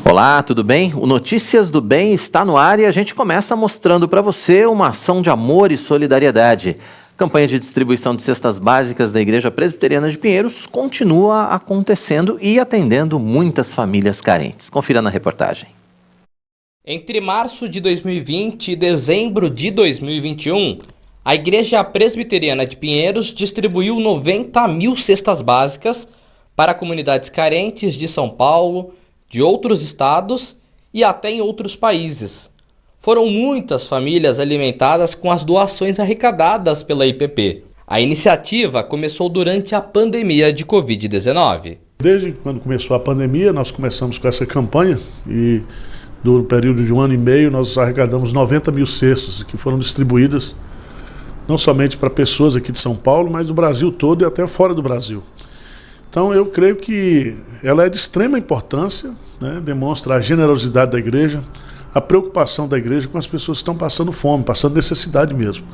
Olá, tudo bem? O Notícias do Bem está no ar e a gente começa mostrando para você uma ação de amor e solidariedade. A campanha de distribuição de cestas básicas da Igreja Presbiteriana de Pinheiros continua acontecendo e atendendo muitas famílias carentes. Confira na reportagem. Entre março de 2020 e dezembro de 2021, a Igreja Presbiteriana de Pinheiros distribuiu 90 mil cestas básicas para comunidades carentes de São Paulo, de outros estados e até em outros países. Foram muitas famílias alimentadas com as doações arrecadadas pela IPP. A iniciativa começou durante a pandemia de Covid-19. Desde quando começou a pandemia, nós começamos com essa campanha e no período de 1 ano e meio nós arrecadamos 90 mil cestas que foram distribuídas não somente para pessoas aqui de São Paulo, mas do Brasil todo e até fora do Brasil. Então eu creio que ela é de extrema importância, né? Demonstra a generosidade da igreja, a preocupação da igreja com as pessoas que estão passando fome, passando necessidade mesmo.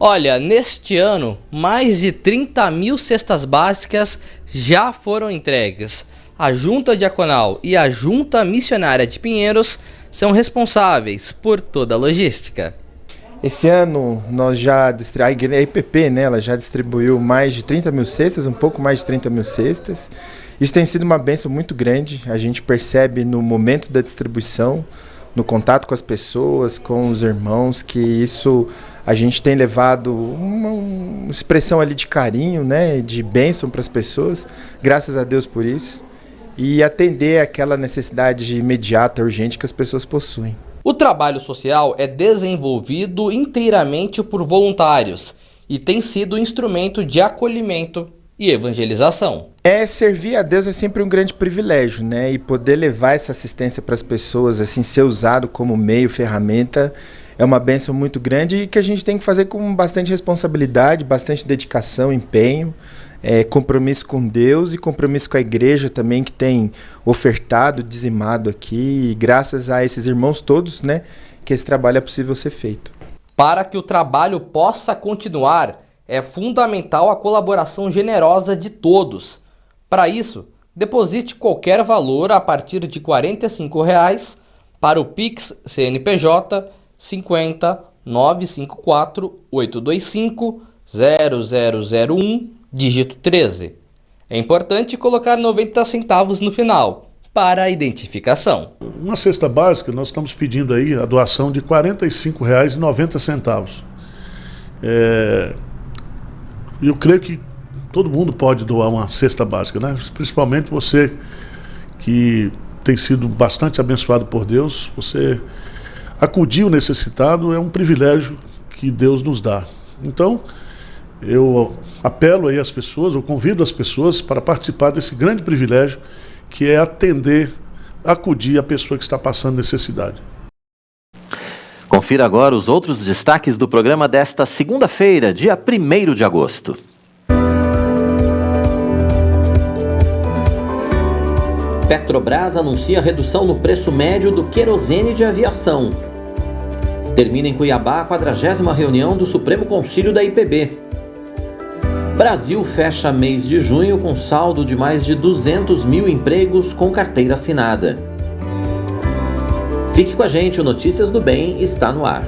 Olha, neste ano, mais de 30 mil cestas básicas já foram entregues. A Junta Diaconal e a Junta Missionária de Pinheiros são responsáveis por toda a logística. Esse ano nós já a IPP, né, ela já distribuiu mais de 30 mil cestas, um pouco mais de 30 mil cestas. Isso tem sido uma bênção muito grande, a gente percebe no momento da distribuição, no contato com as pessoas, com os irmãos, que isso a gente tem levado uma expressão ali de carinho, né, de bênção para as pessoas, graças a Deus por isso, e atender aquela necessidade imediata, urgente que as pessoas possuem. O trabalho social é desenvolvido inteiramente por voluntários e tem sido instrumento de acolhimento e evangelização. Servir a Deus é sempre um grande privilégio, né? E poder levar essa assistência para as pessoas, assim, ser usado como meio, ferramenta, é uma bênção muito grande e que a gente tem que fazer com bastante responsabilidade, bastante dedicação, empenho, compromisso com Deus e compromisso com a igreja também, que tem ofertado, dizimado aqui, e graças a esses irmãos todos, né, que esse trabalho é possível ser feito. Para que o trabalho possa continuar, é fundamental a colaboração generosa de todos. Para isso, deposite qualquer valor a partir de R$ 45 para o Pix CNPJ 50 954 825 0001 dígito 13. É importante colocar 90 centavos no final, para a identificação. Uma cesta básica, nós estamos pedindo aí a doação de R$ 45,90. Eu creio que todo mundo pode doar uma cesta básica, né? Principalmente você que tem sido bastante abençoado por Deus, você acudir o necessitado é um privilégio que Deus nos dá. Então, eu apelo aí às pessoas, eu convido as pessoas para participar desse grande privilégio que é atender, acudir a pessoa que está passando necessidade. Confira agora os outros destaques do programa desta segunda-feira, dia 1º de agosto. Petrobras anuncia redução no preço médio do querosene de aviação. Termina em Cuiabá a 40ª reunião do Supremo Concílio da IPB. Brasil fecha mês de junho com saldo de mais de 200 mil empregos com carteira assinada. Fique com a gente, o Notícias do Bem está no ar.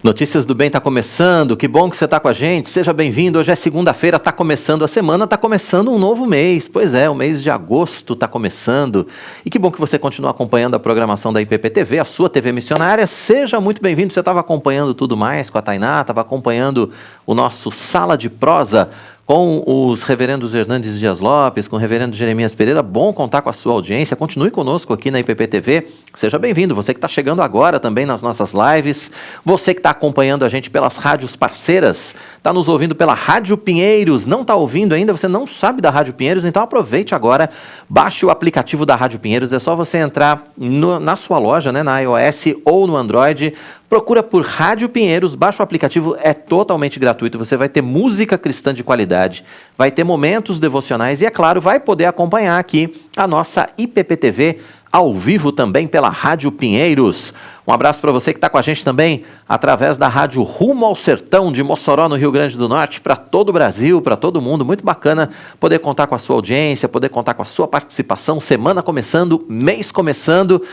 Notícias do Bem está começando, que bom que você está com a gente, seja bem-vindo. Hoje é segunda-feira, está começando a semana, está começando um novo mês. Pois é, o mês de agosto está começando. E que bom que você continua acompanhando a programação da IPP TV, a sua TV missionária. Seja muito bem-vindo, você estava acompanhando tudo mais com a Tainá, estava acompanhando o nosso Sala de Prosa com os reverendos Hernandes Dias Lopes, com o reverendo Jeremias Pereira. Bom contar com a sua audiência. Continue conosco aqui na IPP TV. Seja bem-vindo. Você que está chegando agora também nas nossas lives. Você que está acompanhando a gente pelas rádios parceiras. Está nos ouvindo pela Rádio Pinheiros. Não está ouvindo ainda? Você não sabe da Rádio Pinheiros? Então aproveite agora. Baixe o aplicativo da Rádio Pinheiros. É só você entrar na sua loja, né, na iOS ou no Android. Procura por Rádio Pinheiros, baixa o aplicativo, é totalmente gratuito. Você vai ter música cristã de qualidade, vai ter momentos devocionais e, é claro, vai poder acompanhar aqui a nossa IPP TV ao vivo também pela Rádio Pinheiros. Um abraço para você que está com a gente também através da Rádio Rumo ao Sertão de Mossoró, no Rio Grande do Norte, para todo o Brasil, para todo mundo. Muito bacana poder contar com a sua audiência, poder contar com a sua participação. Semana começando, mês começando.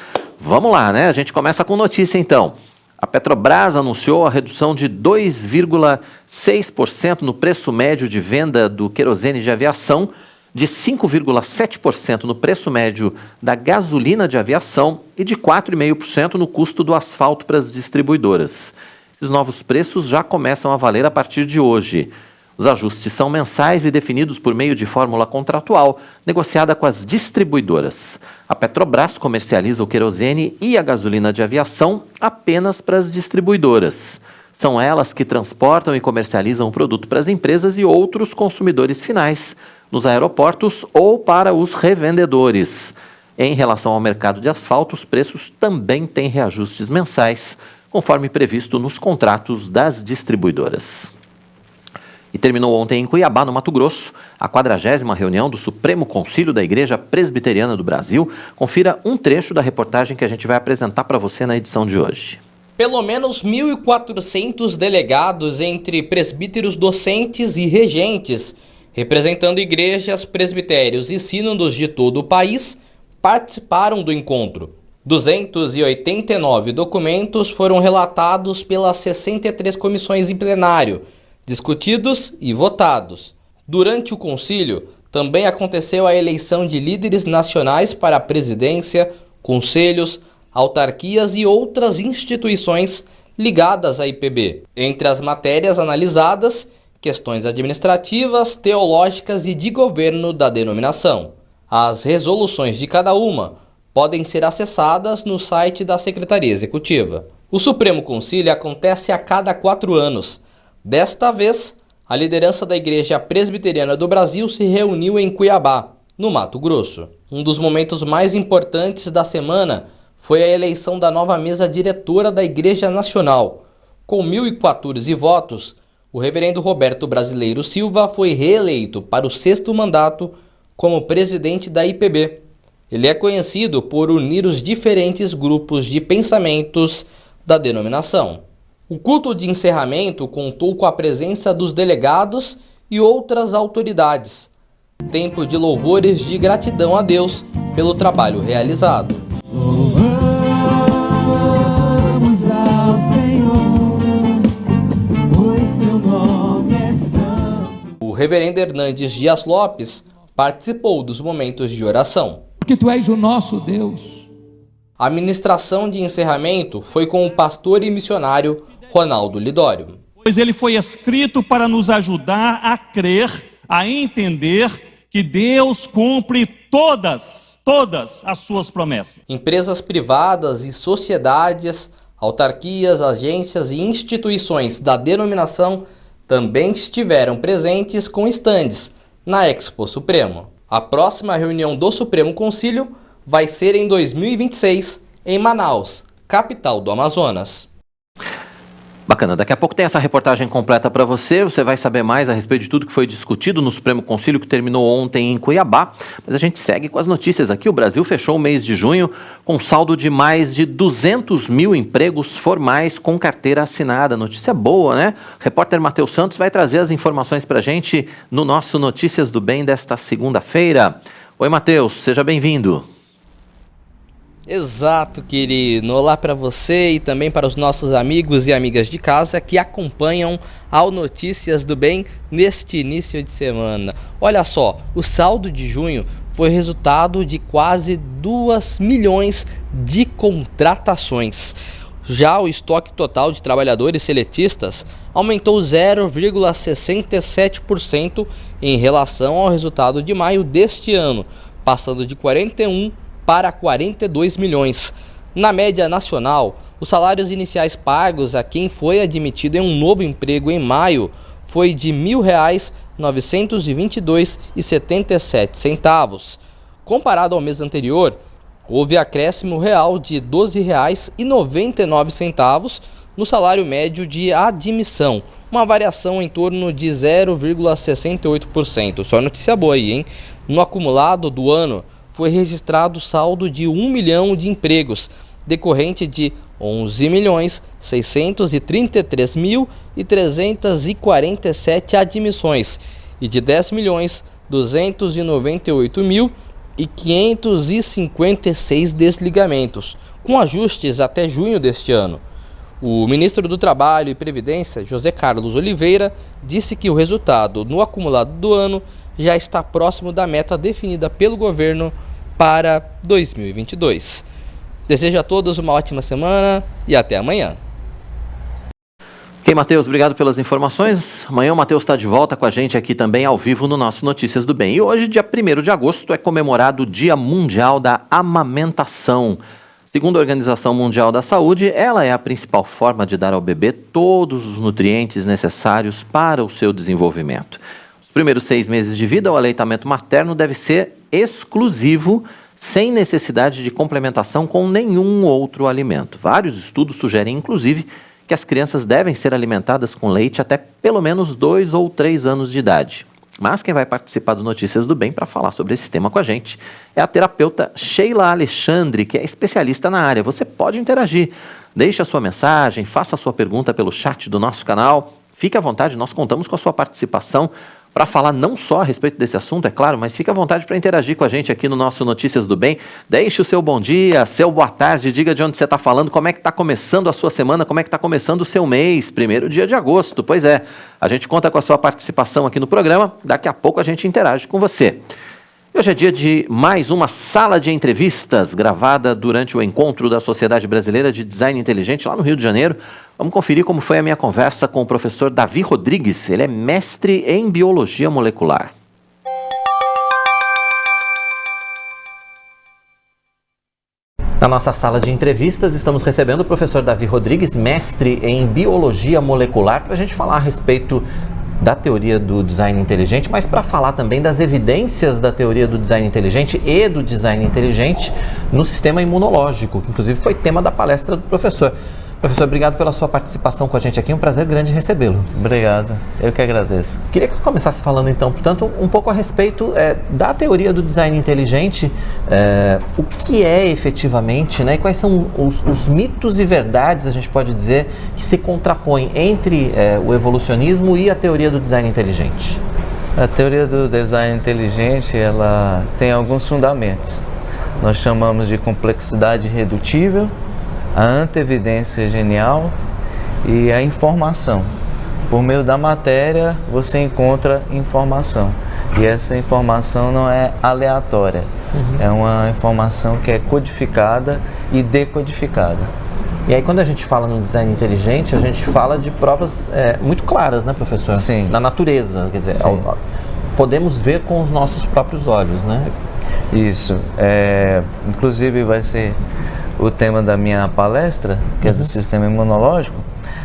Vamos lá, né? A gente começa com notícia então. A Petrobras anunciou a redução de 2,6% no preço médio de venda do querosene de aviação, de 5,7% no preço médio da gasolina de aviação e de 4,5% no custo do asfalto para as distribuidoras. Esses novos preços já começam a valer a partir de hoje. Os ajustes são mensais e definidos por meio de fórmula contratual negociada com as distribuidoras. A Petrobras comercializa o querosene e a gasolina de aviação apenas para as distribuidoras. São elas que transportam e comercializam o produto para as empresas e outros consumidores finais, nos aeroportos ou para os revendedores. Em relação ao mercado de asfalto, os preços também têm reajustes mensais, conforme previsto nos contratos das distribuidoras. E terminou ontem em Cuiabá, no Mato Grosso, a 40ª reunião do Supremo Concílio da Igreja Presbiteriana do Brasil. Confira um trecho da reportagem que a gente vai apresentar para você na edição de hoje. Pelo menos 1.400 delegados entre presbíteros docentes e regentes, representando igrejas, presbitérios e sínodos de todo o país, participaram do encontro. 289 documentos foram relatados pelas 63 comissões em plenário, discutidos e votados. Durante o concílio, também aconteceu a eleição de líderes nacionais para a presidência, conselhos, autarquias e outras instituições ligadas à IPB. Entre as matérias analisadas, questões administrativas, teológicas e de governo da denominação. As resoluções de cada uma podem ser acessadas no site da Secretaria Executiva. O Supremo Concílio acontece a cada 4 anos. Desta vez, a liderança da Igreja Presbiteriana do Brasil se reuniu em Cuiabá, no Mato Grosso. Um dos momentos mais importantes da semana foi a eleição da nova mesa diretora da Igreja Nacional. Com 1.014 votos, o reverendo Roberto Brasileiro Silva foi reeleito para o 6º mandato como presidente da IPB. Ele é conhecido por unir os diferentes grupos de pensamentos da denominação. O culto de encerramento contou com a presença dos delegados e outras autoridades. Tempo de louvores de gratidão a Deus pelo trabalho realizado. Louvamos ao Senhor, pois seu nome é santo. O reverendo Hernandes Dias Lopes participou dos momentos de oração. Porque tu és o nosso Deus. A ministração de encerramento foi com o pastor e missionário Ronaldo Lidório. Pois ele foi escrito para nos ajudar a crer, a entender que Deus cumpre todas as suas promessas. Empresas privadas e sociedades, autarquias, agências e instituições da denominação também estiveram presentes com estandes na Expo Supremo. A próxima reunião do Supremo Concílio vai ser em 2026, em Manaus, capital do Amazonas. Bacana, daqui a pouco tem essa reportagem completa para você, você vai saber mais a respeito de tudo que foi discutido no Supremo Concílio que terminou ontem em Cuiabá, mas a gente segue com as notícias aqui. O Brasil fechou o mês de junho com saldo de mais de 200 mil empregos formais com carteira assinada. Notícia boa, né? O repórter Matheus Santos vai trazer as informações para a gente no nosso Notícias do Bem desta segunda-feira. Oi, Matheus, seja bem-vindo. Exato, querido. Olá para você e também para os nossos amigos e amigas de casa que acompanham ao Notícias do Bem neste início de semana. Olha só, o saldo de junho foi resultado de quase 2 milhões de contratações. Já o estoque total de trabalhadores seletistas aumentou 0,67% em relação ao resultado de maio deste ano, passando de 41 para 42 milhões. Na média nacional, os salários iniciais pagos a quem foi admitido em um novo emprego em maio foi de R$ 1.922,77. Comparado ao mês anterior, houve acréscimo real de R$ 12,99 no salário médio de admissão, uma variação em torno de 0,68%. Só notícia boa aí, hein? No acumulado do ano, foi registrado saldo de 1 milhão de empregos, decorrente de 11.633.347 admissões e de 10.298.556 desligamentos, com ajustes até junho deste ano. O ministro do Trabalho e Previdência, José Carlos Oliveira, disse que o resultado no acumulado do ano já está próximo da meta definida pelo governo para 2022. Desejo a todos uma ótima semana e até amanhã. Ok, Matheus, obrigado pelas informações. Amanhã o Matheus está de volta com a gente aqui também ao vivo no nosso Notícias do Bem. E hoje, dia 1º de agosto, é comemorado o Dia Mundial da Amamentação. Segundo a Organização Mundial da Saúde, ela é a principal forma de dar ao bebê todos os nutrientes necessários para o seu desenvolvimento. Os primeiros 6 meses de vida, o aleitamento materno deve ser exclusivo, sem necessidade de complementação com nenhum outro alimento. Vários estudos sugerem, inclusive, que as crianças devem ser alimentadas com leite até pelo menos 2 ou 3 anos de idade. Mas quem vai participar do Notícias do Bem para falar sobre esse tema com a gente é a terapeuta Sheila Alexandre, que é especialista na área. Você pode interagir, deixe a sua mensagem, faça a sua pergunta pelo chat do nosso canal. Fique à vontade, nós contamos com a sua participação para falar não só a respeito desse assunto, é claro, mas fique à vontade para interagir com a gente aqui no nosso Notícias do Bem. Deixe o seu bom dia, seu boa tarde, diga de onde você está falando, como é que está começando a sua semana, como é que está começando o seu mês, 1º dia de agosto. Pois é, a gente conta com a sua participação aqui no programa, daqui a pouco a gente interage com você. Hoje é dia de mais uma sala de entrevistas gravada durante o encontro da Sociedade Brasileira de Design Inteligente lá no Rio de Janeiro. Vamos conferir como foi a minha conversa com o professor Davi Rodrigues. Ele é mestre em Biologia Molecular. Na nossa sala de entrevistas, estamos recebendo o professor Davi Rodrigues, mestre em Biologia Molecular, para a gente falar a respeito da teoria do design inteligente, mas para falar também das evidências da teoria do design inteligente e do design inteligente no sistema imunológico, que inclusive foi tema da palestra do professor. Professor, obrigado pela sua participação com a gente aqui, um prazer grande recebê-lo. Obrigado, eu que agradeço. Queria que eu começasse falando então, portanto, um pouco a respeito da teoria do design inteligente, o que é efetivamente, né, e quais são os mitos e verdades, a gente pode dizer, que se contrapõem entre o evolucionismo e a teoria do design inteligente. A teoria do design inteligente, ela tem alguns fundamentos. Nós chamamos de complexidade irredutível, a anteevidência genial e a informação. Por meio da matéria, você encontra informação. E essa informação não é aleatória. É uma informação que é codificada e decodificada. E aí, quando a gente fala no design inteligente, a gente fala de provas muito claras, né, professor? Sim. Na natureza, quer dizer, podemos ver com os nossos próprios olhos, né? Isso. Inclusive, vai ser o tema da minha palestra, que é do sistema imunológico.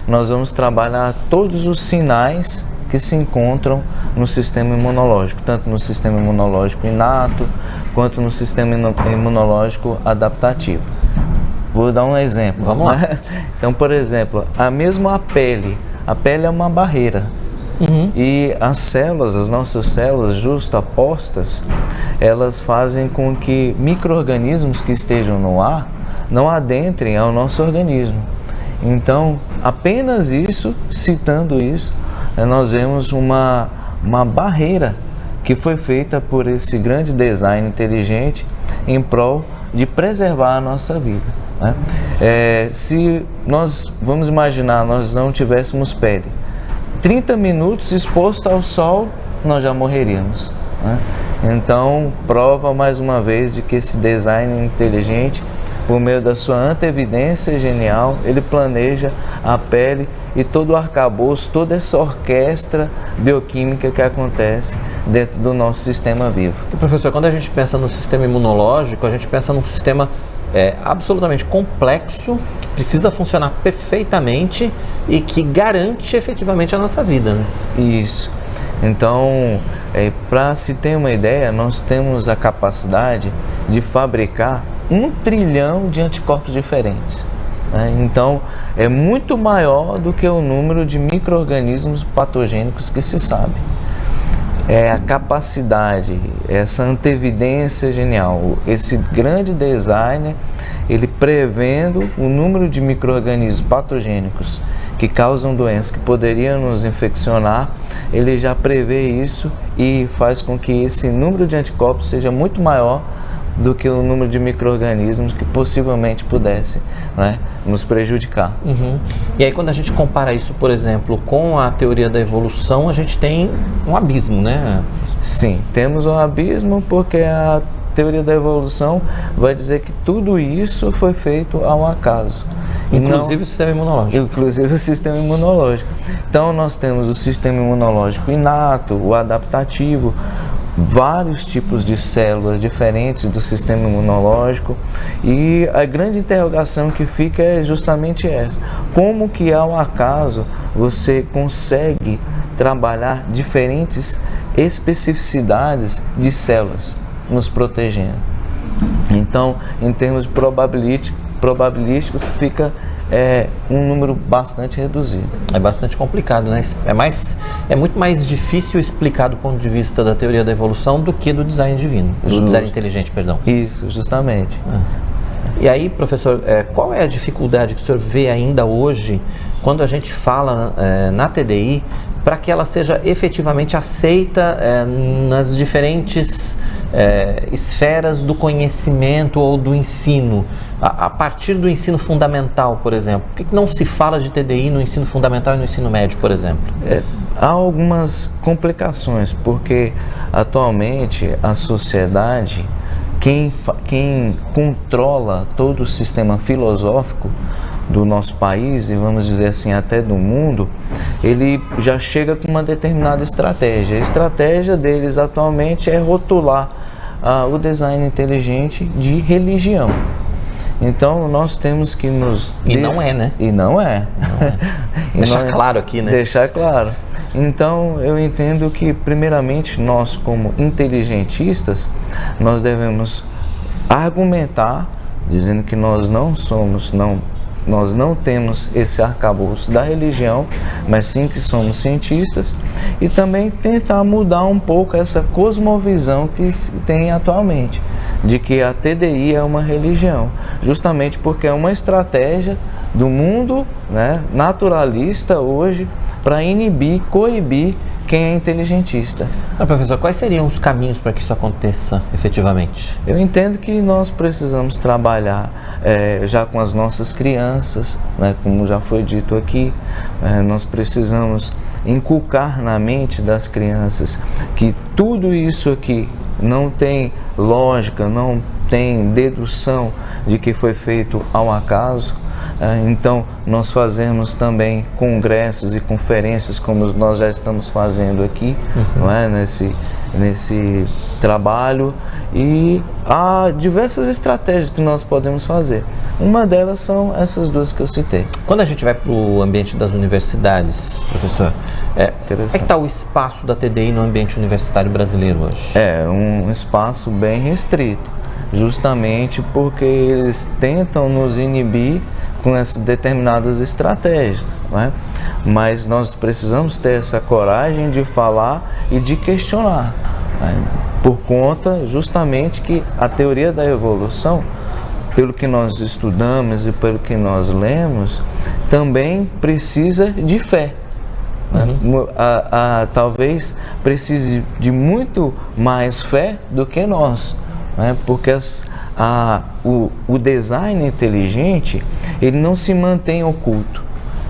Nós vamos trabalhar todos os sinais que se encontram no sistema imunológico, tanto no sistema imunológico inato, quanto no sistema imunológico adaptativo. Vou dar um exemplo. Vamos lá. Então, por exemplo, a mesma pele. A pele é uma barreira. E as células, as nossas células justapostas, elas fazem com que micro-organismos que estejam no ar não adentrem ao nosso organismo. Então, apenas isso, citando isso, nós vemos uma barreira que foi feita por esse grande design inteligente em prol de preservar a nossa vida, né? Se nós, vamos imaginar, nós não tivéssemos pele, 30 minutos exposto ao sol, nós já morreríamos, né? Então, prova mais uma vez de que esse design inteligente, por meio da sua anteevidência genial, ele planeja a pele e todo o arcabouço, toda essa orquestra bioquímica que acontece dentro do nosso sistema vivo. E, professor, quando a gente pensa no sistema imunológico, a gente pensa num sistema absolutamente complexo, que precisa funcionar perfeitamente e que garante efetivamente a nossa vida, né? Isso. Então, para se ter uma ideia, nós temos a capacidade de fabricar 1 trilhão de anticorpos diferentes, né? Então, é muito maior do que o número de micro-organismos patogênicos que se sabe. é a capacidade, essa antevidência genial, esse grande designer, ele prevendo o número de micro-organismos patogênicos que causam doenças que poderiam nos infeccionar, ele já prevê isso e faz com que esse número de anticorpos seja muito maior do que o número de micro-organismos que possivelmente pudesse, né, nos prejudicar. E aí quando a gente compara isso, por exemplo, com a teoria da evolução, a gente tem um abismo, né? Sim, temos um abismo porque a teoria da evolução vai dizer que tudo isso foi feito ao acaso. Inclusive o sistema imunológico. Inclusive o sistema imunológico. Então nós temos o sistema imunológico inato, o adaptativo, vários tipos de células diferentes do sistema imunológico, e a grande interrogação que fica é justamente essa: como que ao acaso você consegue trabalhar diferentes especificidades de células nos protegendo? Então, em termos probabilísticos, fica um número bastante reduzido. É bastante complicado, né? É muito mais difícil explicar do ponto de vista da teoria da evolução do que do design divino, do design inteligente, perdão. Isso, justamente. E aí, professor, qual é a dificuldade que o senhor vê ainda hoje quando a gente fala na TDI para que ela seja efetivamente aceita nas diferentes esferas do conhecimento ou do ensino? A partir do ensino fundamental, por exemplo, por que não se fala de TDI no ensino fundamental e no ensino médio, por exemplo? Há algumas complicações, porque atualmente a sociedade, quem controla todo o sistema filosófico do nosso país, e vamos dizer assim, até do mundo, ele já chega com uma determinada estratégia. A estratégia deles atualmente é rotular o design inteligente de religião. Então nós temos que nos... E não é, né? E não é. Deixar claro aqui, né? Deixar claro. Então eu entendo que, primeiramente, nós como inteligentistas, nós devemos argumentar, dizendo que nós não temos esse arcabouço da religião, mas sim que somos cientistas, e também tentar mudar um pouco essa cosmovisão que se tem atualmente, de que a TDI é uma religião, justamente porque é uma estratégia do mundo, né, naturalista hoje para inibir, coibir quem é inteligentista. Professor, quais seriam os caminhos para que isso aconteça efetivamente? Eu entendo que nós precisamos trabalhar já com as nossas crianças, né, como já foi dito aqui, nós precisamos inculcar na mente das crianças que tudo isso aqui não tem lógica, não tem dedução de que foi feito ao acaso. Então nós fazemos também congressos e conferências como nós já estamos fazendo aqui, não é? nesse trabalho, e há diversas estratégias que nós podemos fazer. Uma delas são essas duas que eu citei. Quando a gente vai para o ambiente das universidades, professor, como é que está o espaço da TDI no ambiente universitário brasileiro hoje? É um espaço bem restrito, justamente porque eles tentam nos inibir com essas determinadas estratégias, não é? Mas nós precisamos ter essa coragem de falar e de questionar, né? Por conta justamente que a teoria da evolução, pelo que nós estudamos e pelo que nós lemos, também precisa de fé. Talvez precise de muito mais fé do que nós, né? Porque o design inteligente, ele não se mantém oculto.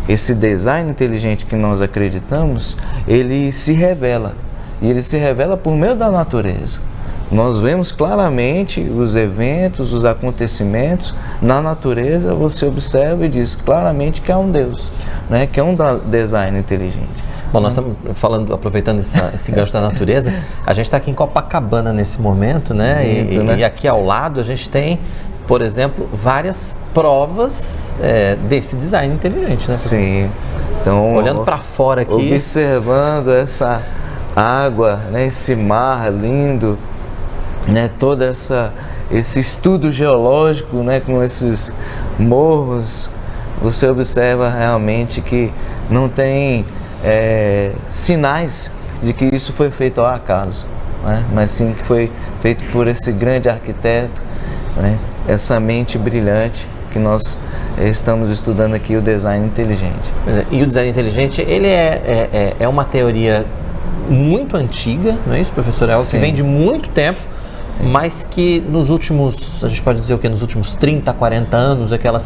Esse design inteligente que nós acreditamos, ele se revela. E ele se revela por meio da natureza. Nós vemos claramente os eventos, os acontecimentos na natureza. Você observa e diz claramente que há um Deus, né? Que é um design inteligente. Bom, nós estamos falando, aproveitando esse gancho da natureza, a gente está aqui em Copacabana nesse momento, né? E aqui ao lado a gente tem, por exemplo, várias provas desse design inteligente, né? Sim. Então, olhando para fora aqui, observando essa água, né? Esse mar lindo, né? Todo esse estudo geológico, né? Com esses morros, você observa realmente que não tem sinais de que isso foi feito ao acaso, né? Mas sim que foi feito por esse grande arquiteto, né? Essa mente brilhante que nós estamos estudando aqui, o design inteligente. E o design inteligente, ele é uma teoria muito antiga, não é isso, professor? É algo que vem de muito tempo, mas que nos últimos, a gente pode dizer o quê? Nos últimos 30, 40 anos é que ela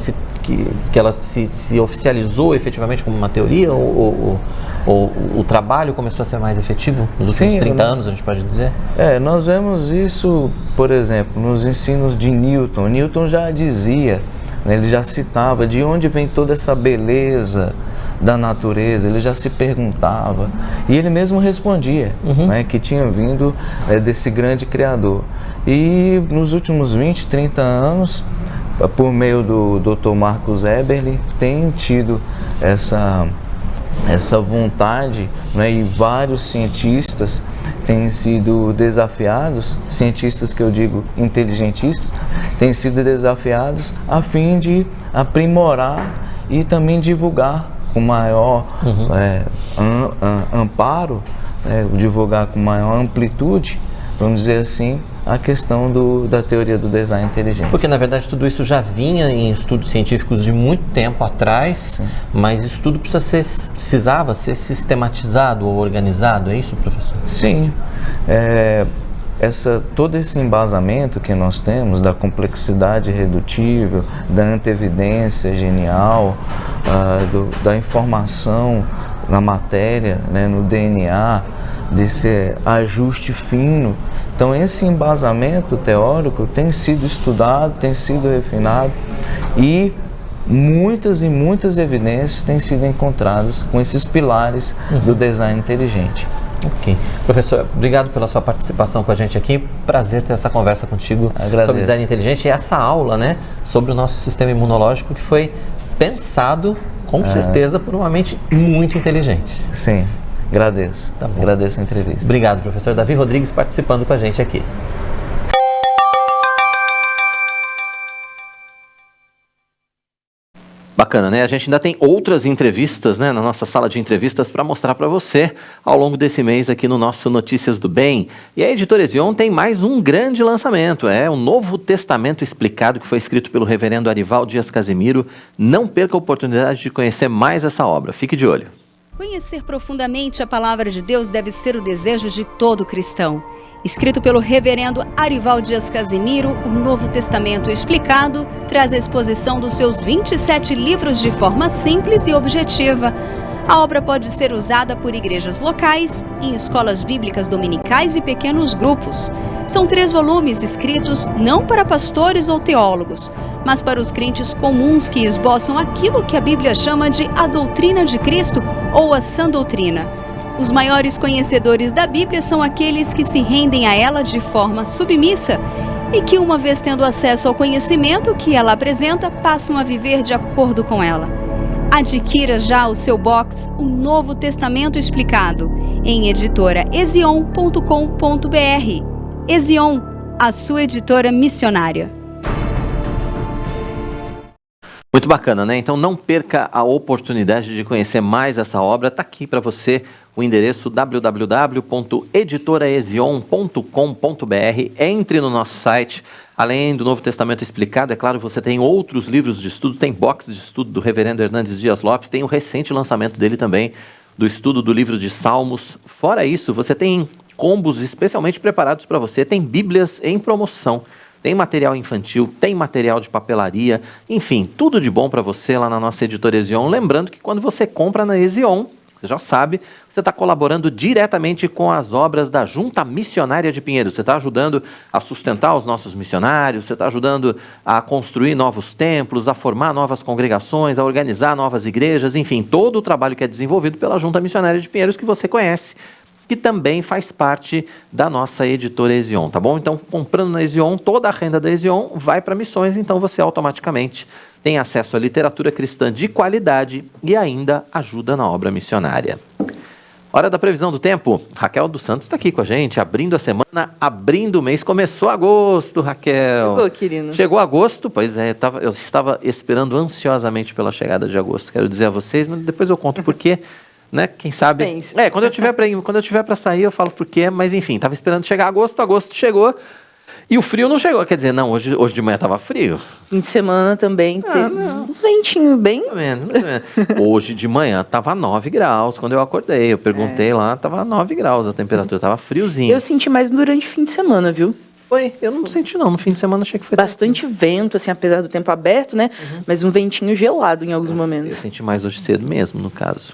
se oficializou efetivamente como uma teoria, ou o trabalho começou a ser mais efetivo nos últimos 30 anos, a gente pode dizer? Nós vemos isso, por exemplo, nos ensinos de Newton. Newton já dizia, né, ele já citava de onde vem toda essa beleza da natureza, ele já se perguntava, e ele mesmo respondia, né, que tinha vindo desse grande Criador. E nos últimos 20, 30 anos, por meio do Dr. Marcus Eberle, tem tido essa vontade, né, e vários cientistas têm sido desafiados, cientistas que eu digo inteligentistas, têm sido desafiados a fim de aprimorar e também divulgar com maior amparo, divulgar com maior amplitude, vamos dizer assim, a questão da teoria do design inteligente. Porque, na verdade, tudo isso já vinha em estudos científicos de muito tempo atrás, mas isso tudo precisava ser sistematizado ou organizado, é isso, professor? Sim. Todo esse embasamento que nós temos da complexidade redutível, da antevidência genial, da informação na matéria, né, no DNA, desse ajuste fino. Então esse embasamento teórico tem sido estudado, tem sido refinado e muitas evidências têm sido encontradas com esses pilares do design inteligente. Ok. Professor, obrigado pela sua participação com a gente aqui. Prazer ter essa conversa contigo sobre design inteligente e essa aula, né, sobre o nosso sistema imunológico que foi pensado, com certeza, por uma mente muito inteligente. Sim, agradeço. Tá bom. Agradeço a entrevista. Obrigado, professor Davi Rodrigues, participando com a gente aqui. Bacana, né? A gente ainda tem outras entrevistas, né, na nossa sala de entrevistas para mostrar para você ao longo desse mês aqui no nosso Notícias do Bem. E a Editora Ezion tem mais um grande lançamento, o Novo Testamento Explicado, que foi escrito pelo reverendo Arival Dias Casimiro. Não perca a oportunidade de conhecer mais essa obra. Fique de olho. Conhecer profundamente a palavra de Deus deve ser o desejo de todo cristão. Escrito pelo reverendo Arival Dias Casimiro, o Novo Testamento Explicado traz a exposição dos seus 27 livros de forma simples e objetiva. A obra pode ser usada por igrejas locais, em escolas bíblicas dominicais e pequenos grupos. São 3 volumes escritos não para pastores ou teólogos, mas para os crentes comuns que esboçam aquilo que a Bíblia chama de a doutrina de Cristo ou a sã doutrina. Os maiores conhecedores da Bíblia são aqueles que se rendem a ela de forma submissa e que, uma vez tendo acesso ao conhecimento que ela apresenta, passam a viver de acordo com ela. Adquira já o seu box, o Novo Testamento Explicado, em editoraezion.com.br. Ezion, a sua editora missionária. Muito bacana, né? Então não perca a oportunidade de conhecer mais essa obra. Está aqui para você o endereço www.editoraezion.com.br. Entre no nosso site. Além do Novo Testamento Explicado, é claro, você tem outros livros de estudo, tem box de estudo do reverendo Hernandes Dias Lopes, tem o recente lançamento dele também, do estudo do livro de Salmos. Fora isso, você tem combos especialmente preparados para você, tem bíblias em promoção, tem material infantil, tem material de papelaria, enfim, tudo de bom para você lá na nossa editora Ezion. Lembrando que quando você compra na Ezion, você já sabe, você está colaborando diretamente com as obras da Junta Missionária de Pinheiros. Você está ajudando a sustentar os nossos missionários, você está ajudando a construir novos templos, a formar novas congregações, a organizar novas igrejas, enfim, todo o trabalho que é desenvolvido pela Junta Missionária de Pinheiros que você conhece, que também faz parte da nossa editora Ezion, tá bom? Então, comprando na Ezion, toda a renda da Ezion vai para missões, então você automaticamente tem acesso à literatura cristã de qualidade e ainda ajuda na obra missionária. Hora da previsão do tempo. Raquel dos Santos está aqui com a gente, abrindo a semana, abrindo o mês. Começou agosto, Raquel. Chegou, querido. Chegou agosto? Pois é, eu estava esperando ansiosamente pela chegada de agosto. Quero dizer a vocês, mas depois eu conto por quê. né? Quem sabe... Pense. Quando eu tiver para sair, eu falo por quê, mas enfim, tava esperando chegar agosto chegou, e o frio não chegou. Quer dizer, não, hoje de manhã tava frio. Fim de semana também teve um ventinho bem... Mais ou menos. Hoje de manhã tava 9 graus, quando eu acordei. Eu perguntei lá, tava 9 graus a temperatura, tava friozinho. Eu senti mais durante o fim de semana, viu? Foi, eu não senti não, no fim de semana achei que foi... Bastante vento, assim, apesar do tempo aberto, né? Mas um ventinho gelado em alguns Eu momentos. senti mais hoje cedo mesmo, no caso.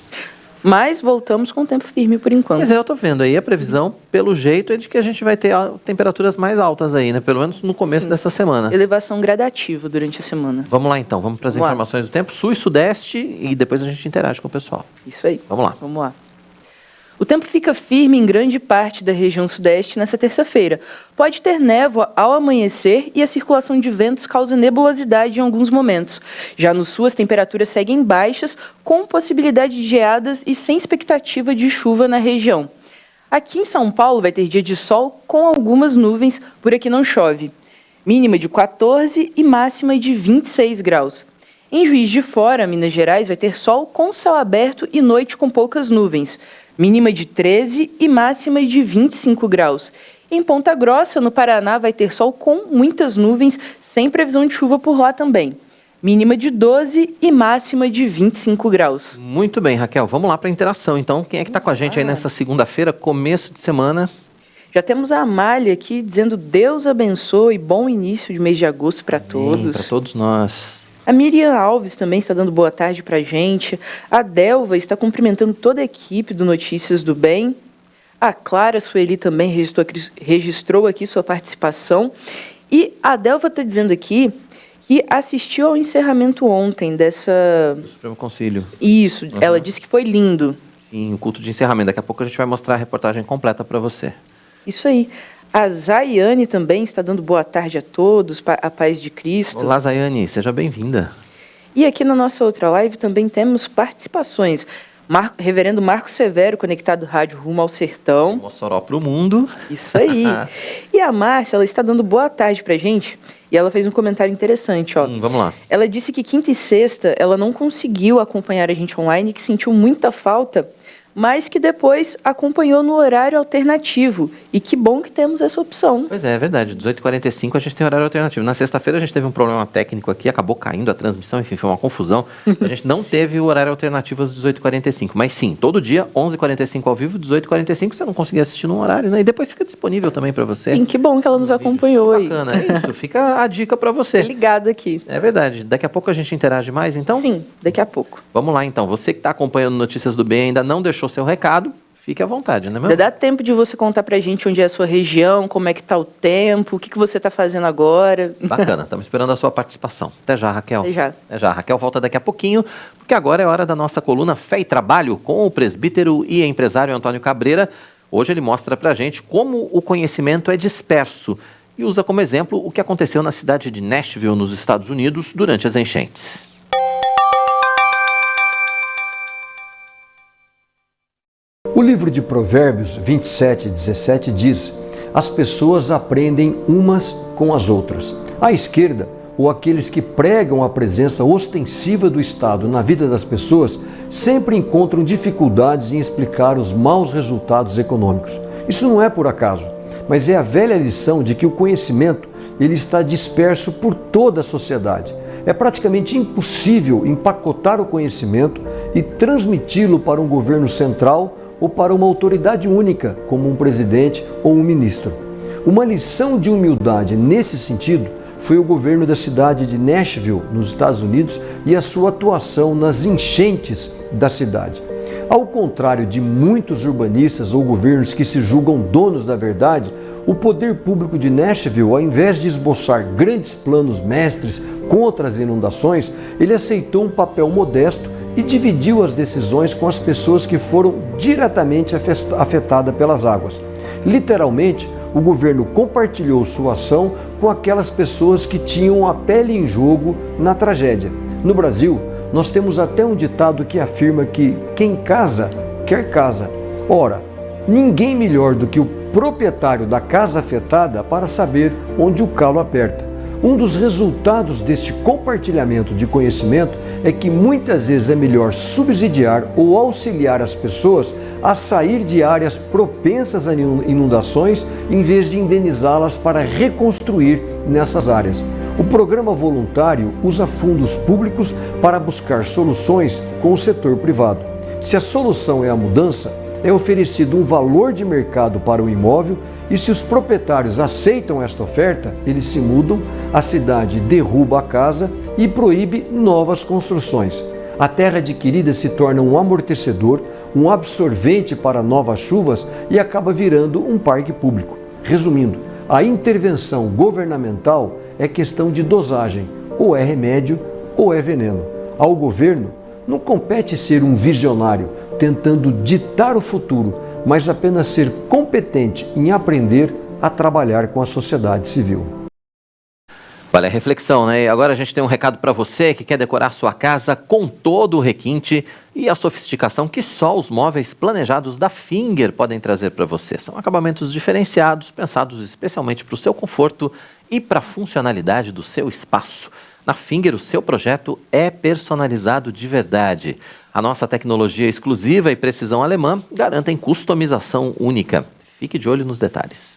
Mas voltamos com o tempo firme por enquanto. Mas eu tô vendo aí, a previsão, pelo jeito, é de que a gente vai ter temperaturas mais altas aí, né? Pelo menos no começo dessa semana. Elevação gradativa durante a semana. Vamos lá então, vamos para as informações do tempo. Sul e sudeste, e depois a gente interage com o pessoal. Isso aí. Vamos lá. Vamos lá. O tempo fica firme em grande parte da região sudeste nessa terça-feira. Pode ter névoa ao amanhecer e a circulação de ventos causa nebulosidade em alguns momentos. Já no sul, as temperaturas seguem baixas, com possibilidade de geadas e sem expectativa de chuva na região. Aqui em São Paulo vai ter dia de sol com algumas nuvens, por aqui não chove. Mínima de 14 e máxima de 26 graus. Em Juiz de Fora, Minas Gerais, vai ter sol com céu aberto e noite com poucas nuvens. Mínima de 13 e máxima de 25 graus. Em Ponta Grossa, no Paraná, vai ter sol com muitas nuvens, sem previsão de chuva por lá também. Mínima de 12 e máxima de 25 graus. Muito bem, Raquel. Vamos lá para a interação. Então, quem é que está com a gente aí nessa segunda-feira, começo de semana? Já temos a Amália aqui dizendo Deus abençoe, bom início de mês de agosto para todos. Para todos nós. A Miriam Alves também está dando boa tarde para a gente. A Delva está cumprimentando toda a equipe do Notícias do Bem. A Clara Sueli também registrou aqui sua participação. E a Delva está dizendo aqui que assistiu ao encerramento ontem dessa... Do Supremo Concílio. Isso, ela disse que foi lindo. Sim, o culto de encerramento. Daqui a pouco a gente vai mostrar a reportagem completa para você. Isso aí. A Zaiane também está dando boa tarde a todos, a paz de Cristo. Olá, Zaiane, seja bem-vinda. E aqui na nossa outra live também temos participações. Reverendo Marcos Severo, conectado rádio Rumo ao Sertão. Mossoró para o mundo. Isso aí. E a Márcia, ela está dando boa tarde pra gente. E ela fez um comentário interessante, ó. Vamos lá. Ela disse que quinta e sexta ela não conseguiu acompanhar a gente online, que sentiu muita falta, mas que depois acompanhou no horário alternativo. E que bom que temos essa opção. Pois é verdade. 18h45 a gente tem horário alternativo. Na sexta-feira a gente teve um problema técnico aqui, acabou caindo a transmissão, enfim, foi uma confusão. A gente não teve o horário alternativo às 18h45. Mas sim, todo dia, 11h45 ao vivo, 18h45, você não conseguia assistir num horário, né? E depois fica disponível também para você. Sim, que bom que ela nos acompanhou aí. Bacana, é isso. Fica a dica para você. Ligado aqui. É verdade. Daqui a pouco a gente interage mais, então? Sim, daqui a pouco. Vamos lá, então. Você que está acompanhando Notícias do Bem e ainda não deixou seu recado, fique à vontade, né, meu? Ainda dá tempo de você contar pra gente onde é a sua região, como é que tá o tempo, o que você tá fazendo agora. Bacana, estamos esperando a sua participação. Até já, Raquel. Até já. Até já. A Raquel volta daqui a pouquinho, porque agora é hora da nossa coluna Fé e Trabalho com o presbítero e empresário Antônio Cabreira. Hoje ele mostra pra gente como o conhecimento é disperso e usa como exemplo o que aconteceu na cidade de Nashville, nos Estados Unidos, durante as enchentes. O livro de Provérbios 27:17 diz: as pessoas aprendem umas com as outras. À esquerda, ou aqueles que pregam a presença ostensiva do Estado na vida das pessoas, sempre encontram dificuldades em explicar os maus resultados econômicos. Isso não é por acaso, mas é a velha lição de que o conhecimento ele está disperso por toda a sociedade. É praticamente impossível empacotar o conhecimento e transmiti-lo para um governo central ou para uma autoridade única, como um presidente ou um ministro. Uma lição de humildade nesse sentido foi o governo da cidade de Nashville, nos Estados Unidos, e a sua atuação nas enchentes da cidade. Ao contrário de muitos urbanistas ou governos que se julgam donos da verdade, o poder público de Nashville, ao invés de esboçar grandes planos mestres contra as inundações, ele aceitou um papel modesto e dividiu as decisões com as pessoas que foram diretamente afetadas pelas águas. Literalmente, o governo compartilhou sua ação com aquelas pessoas que tinham a pele em jogo na tragédia. No Brasil, nós temos até um ditado que afirma que quem casa, quer casa. Ora, ninguém melhor do que o proprietário da casa afetada para saber onde o calo aperta. Um dos resultados deste compartilhamento de conhecimento é que muitas vezes é melhor subsidiar ou auxiliar as pessoas a sair de áreas propensas a inundações em vez de indenizá-las para reconstruir nessas áreas. O programa voluntário usa fundos públicos para buscar soluções com o setor privado. Se a solução é a mudança, é oferecido um valor de mercado para o imóvel e se os proprietários aceitam esta oferta, eles se mudam, a cidade derruba a casa e proíbe novas construções. A terra adquirida se torna um amortecedor, um absorvente para novas chuvas e acaba virando um parque público. Resumindo, a intervenção governamental é questão de dosagem, ou é remédio ou é veneno. Ao governo não compete ser um visionário tentando ditar o futuro, mas apenas ser competente em aprender a trabalhar com a sociedade civil. Vale a reflexão, né? E agora a gente tem um recado para você que quer decorar sua casa com todo o requinte e a sofisticação que só os móveis planejados da Finger podem trazer para você. São acabamentos diferenciados, pensados especialmente para o seu conforto e para a funcionalidade do seu espaço. Na Finger, o seu projeto é personalizado de verdade. A nossa tecnologia exclusiva e precisão alemã garantem customização única. Fique de olho nos detalhes.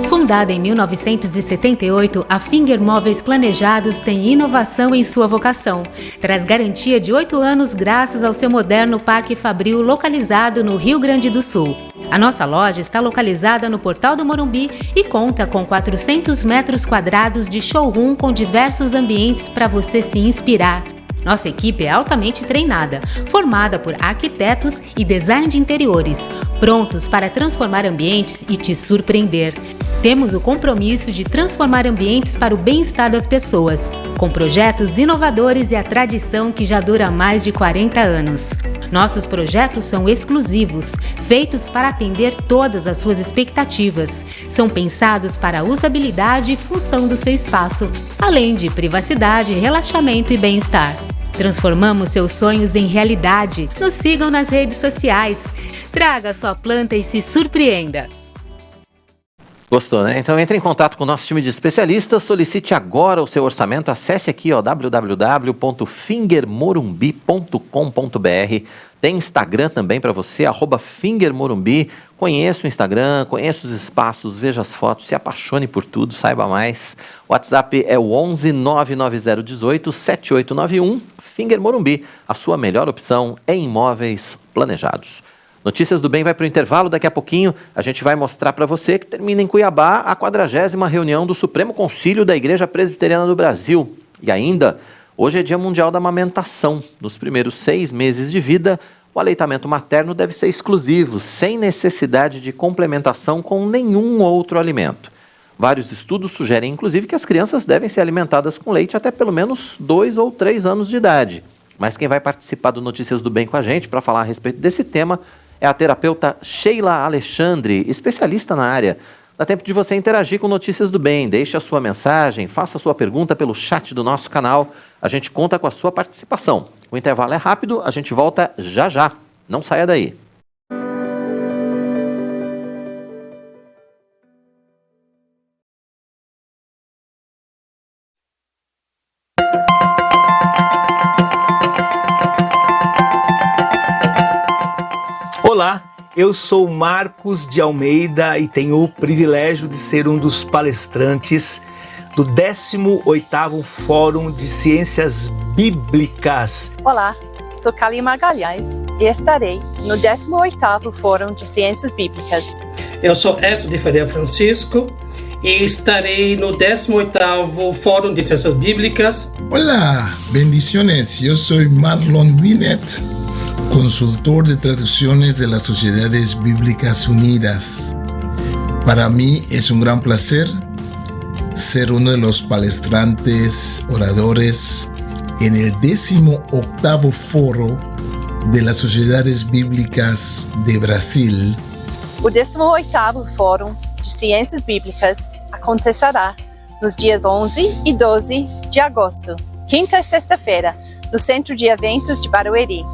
Fundada em 1978, a Finger Móveis Planejados tem inovação em sua vocação. Traz garantia de 8 anos graças ao seu moderno Parque Fabril localizado no Rio Grande do Sul. A nossa loja está localizada no Portal do Morumbi e conta com 400 metros quadrados de showroom com diversos ambientes para você se inspirar. Nossa equipe é altamente treinada, formada por arquitetos e design de interiores, prontos para transformar ambientes e te surpreender. Temos o compromisso de transformar ambientes para o bem-estar das pessoas, com projetos inovadores e a tradição que já dura mais de 40 anos. Nossos projetos são exclusivos, feitos para atender todas as suas expectativas. São pensados para a usabilidade e função do seu espaço, além de privacidade, relaxamento e bem-estar. Transformamos seus sonhos em realidade. Nos sigam nas redes sociais. Traga sua planta e se surpreenda. Gostou, né? Então entre em contato com o nosso time de especialistas, solicite agora o seu orçamento, acesse aqui www.fingermorumbi.com.br. Tem Instagram também para você, @fingermorumbi. Conheça o Instagram, conheça os espaços, veja as fotos, se apaixone por tudo, saiba mais. O WhatsApp é o 11 99018 7891. Finger Morumbi, a sua melhor opção em imóveis planejados. Notícias do Bem vai para o intervalo, daqui a pouquinho a gente vai mostrar para você que termina em Cuiabá a 40ª reunião do Supremo Concílio da Igreja Presbiteriana do Brasil. E ainda, hoje é Dia Mundial da Amamentação. Nos primeiros 6 meses de vida, o aleitamento materno deve ser exclusivo, sem necessidade de complementação com nenhum outro alimento. Vários estudos sugerem, inclusive, que as crianças devem ser alimentadas com leite até pelo menos 2 ou 3 anos de idade. Mas quem vai participar do Notícias do Bem com a gente para falar a respeito desse tema é a terapeuta Sheila Alexandre, especialista na área. Dá tempo de você interagir com Notícias do Bem. Deixe a sua mensagem, faça a sua pergunta pelo chat do nosso canal. A gente conta com a sua participação. O intervalo é rápido, a gente volta já já. Não saia daí. Olá, eu sou Marcos de Almeida e tenho o privilégio de ser um dos palestrantes do 18º Fórum de Ciências Bíblicas. Olá, sou Kali Magalhães e estarei no 18º Fórum de Ciências Bíblicas. Eu sou Edson de Ferreira Francisco e estarei no 18º Fórum de Ciências Bíblicas. Olá, bendiciones, eu sou Marlon Binet, consultor de traducciones de las Sociedades Bíblicas Unidas. Para mí es un gran placer ser uno de los palestrantes oradores en el 18º Foro de las Sociedades Bíblicas de Brasil. O 18º Fórum de Ciências Bíblicas acontecerá nos dias 11 e 12 de agosto, quinta e sexta-feira, no Centro de Eventos de Barueri.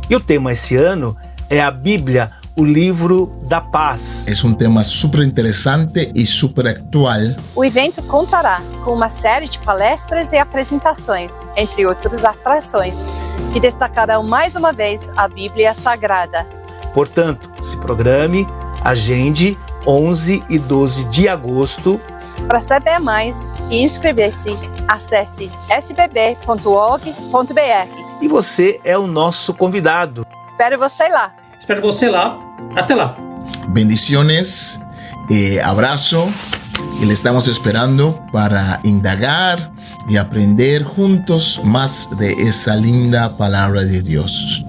E o tema esse ano é a Bíblia, o livro da paz. Es un tema súper interesante y súper actual. O evento contará com uma série de palestras e apresentações, entre outras atrações, que destacarão mais uma vez a Bíblia Sagrada. Portanto, se programe, agende 11 e 12 de agosto. Para saber mais e inscrever-se, acesse sbb.org.br. E você é o nosso convidado. Espero você lá. Espero você lá. Até lá. Bendiciones, abrazo y le estamos esperando para indagar y aprender juntos más de esa linda palabra de Dios.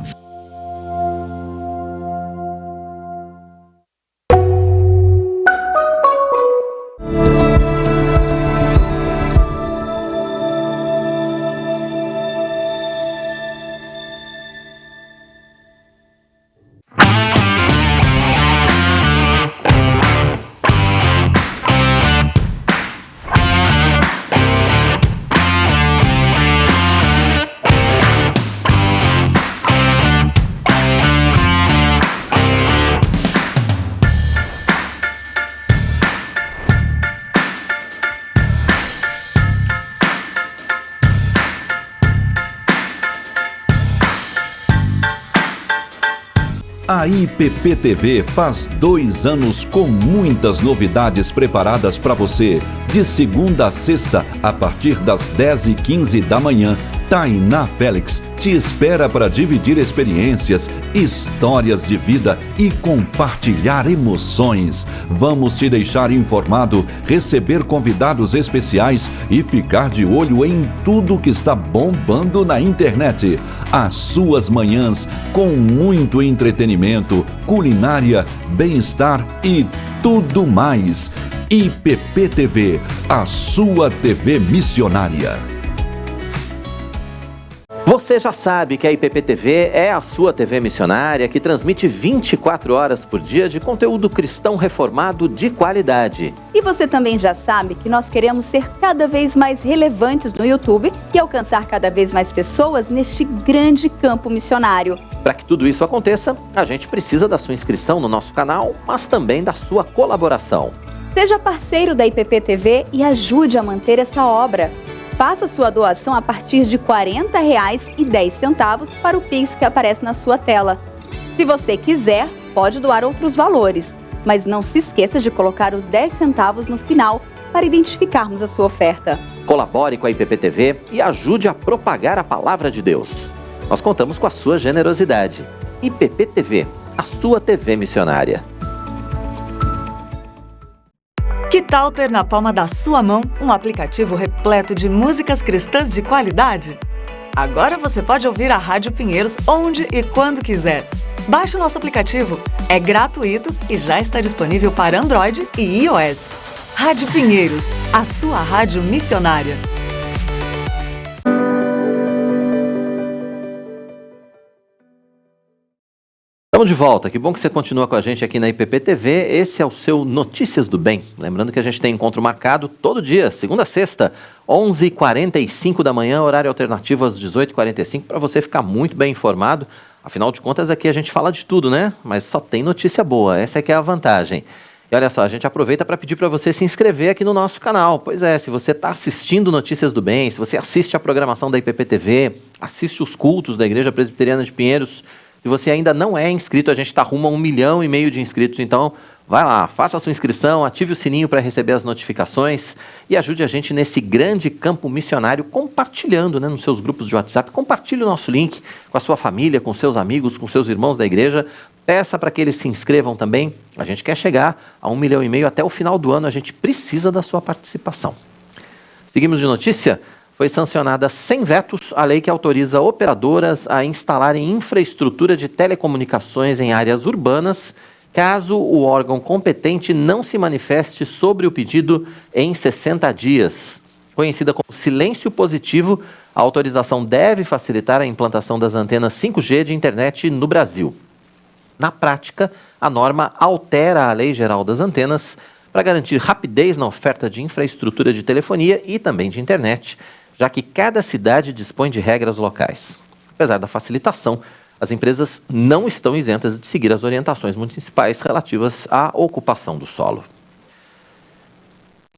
A IPP-TV faz 2 anos com muitas novidades preparadas para você. De segunda a sexta, a partir das 10h15 da manhã, Tainá Félix te espera para dividir experiências, histórias de vida e compartilhar emoções. Vamos te deixar informado, receber convidados especiais e ficar de olho em tudo que está bombando na internet. As suas manhãs com muito entretenimento, culinária, bem-estar e tudo mais. IPP-TV, a sua TV missionária. Você já sabe que a IPP-TV é a sua TV missionária que transmite 24 horas por dia de conteúdo cristão reformado de qualidade. E você também já sabe que nós queremos ser cada vez mais relevantes no YouTube e alcançar cada vez mais pessoas neste grande campo missionário. Para que tudo isso aconteça, a gente precisa da sua inscrição no nosso canal, mas também da sua colaboração. Seja parceiro da IPP-TV e ajude a manter essa obra. Faça sua doação a partir de R$ 40,10 para o Pix que aparece na sua tela. Se você quiser, pode doar outros valores, mas não se esqueça de colocar os 10 centavos no final para identificarmos a sua oferta. Colabore com a IPP-TV e ajude a propagar a palavra de Deus. Nós contamos com a sua generosidade. IPP-TV, a sua TV missionária. Que tal ter na palma da sua mão um aplicativo repleto de músicas cristãs de qualidade? Agora você pode ouvir a Rádio Pinheiros onde e quando quiser. Baixe o nosso aplicativo, é gratuito e já está disponível para Android e iOS. Rádio Pinheiros, a sua rádio missionária. Estamos de volta, que bom que você continua com a gente aqui na IPP-TV, esse é o seu Notícias do Bem. Lembrando que a gente tem encontro marcado todo dia, segunda a sexta, 11h45 da manhã, horário alternativo às 18h45, para você ficar muito bem informado. Afinal de contas, aqui a gente fala de tudo, né? Mas só tem notícia boa, essa é que é a vantagem. E olha só, a gente aproveita para pedir para você se inscrever aqui no nosso canal. Pois é, se você está assistindo Notícias do Bem, se você assiste a programação da IPP-TV, assiste os cultos da Igreja Presbiteriana de Pinheiros, se você ainda não é inscrito, a gente está rumo a 1,5 milhão de inscritos, então vai lá, faça a sua inscrição, ative o sininho para receber as notificações e ajude a gente nesse grande campo missionário, compartilhando, né, nos seus grupos de WhatsApp. Compartilhe o nosso link com a sua família, com seus amigos, com seus irmãos da igreja. Peça para que eles se inscrevam também. A gente quer chegar a 1,5 milhão até o final do ano, a gente precisa da sua participação. Seguimos de notícia. Foi sancionada sem vetos a lei que autoriza operadoras a instalarem infraestrutura de telecomunicações em áreas urbanas, caso o órgão competente não se manifeste sobre o pedido em 60 dias. Conhecida como silêncio positivo, a autorização deve facilitar a implantação das antenas 5G de internet no Brasil. Na prática, a norma altera a Lei Geral das Antenas para garantir rapidez na oferta de infraestrutura de telefonia e também de internet, já que cada cidade dispõe de regras locais. Apesar da facilitação, as empresas não estão isentas de seguir as orientações municipais relativas à ocupação do solo.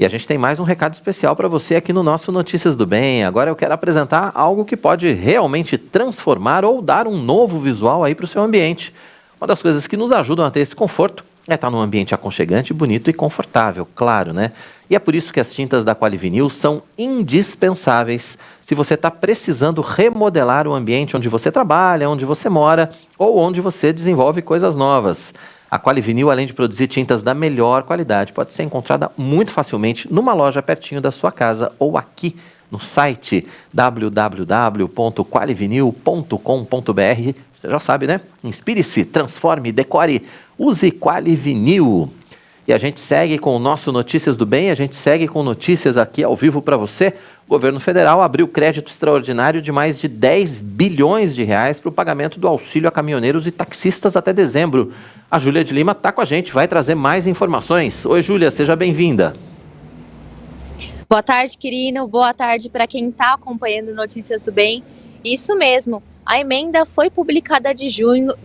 E a gente tem mais um recado especial para você aqui no nosso Notícias do Bem. Agora eu quero apresentar algo que pode realmente transformar ou dar um novo visual aí para o seu ambiente. Uma das coisas que nos ajudam a ter esse conforto é estar num ambiente aconchegante, bonito e confortável, claro, né? E é por isso que as tintas da Qualivinil são indispensáveis se você está precisando remodelar o ambiente onde você trabalha, onde você mora ou onde você desenvolve coisas novas. A Qualivinil, além de produzir tintas da melhor qualidade, pode ser encontrada muito facilmente numa loja pertinho da sua casa ou aqui no site www.qualivinil.com.br. Você já sabe, né? Inspire-se, transforme, decore, use Qualivinil. E a gente segue com o nosso Notícias do Bem, a gente segue com notícias aqui ao vivo para você. O governo federal abriu crédito extraordinário de mais de 10 bilhões de reais para o pagamento do auxílio a caminhoneiros e taxistas até dezembro. A Júlia de Lima está com a gente, vai trazer mais informações. Oi, Júlia, seja bem-vinda. Boa tarde, Quirino. Boa tarde para quem está acompanhando Notícias do Bem. Isso mesmo, a emenda foi publicada em julho,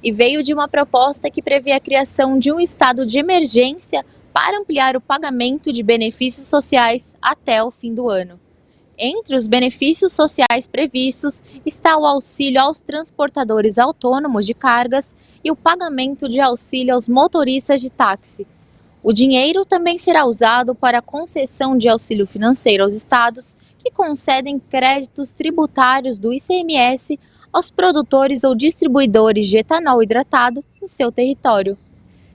e veio de uma proposta que prevê a criação de um estado de emergência para ampliar o pagamento de benefícios sociais até o fim do ano. Entre os benefícios sociais previstos está o auxílio aos transportadores autônomos de cargas e o pagamento de auxílio aos motoristas de táxi. O dinheiro também será usado para a concessão de auxílio financeiro aos estados que concedem créditos tributários do ICMS aos produtores ou distribuidores de etanol hidratado em seu território.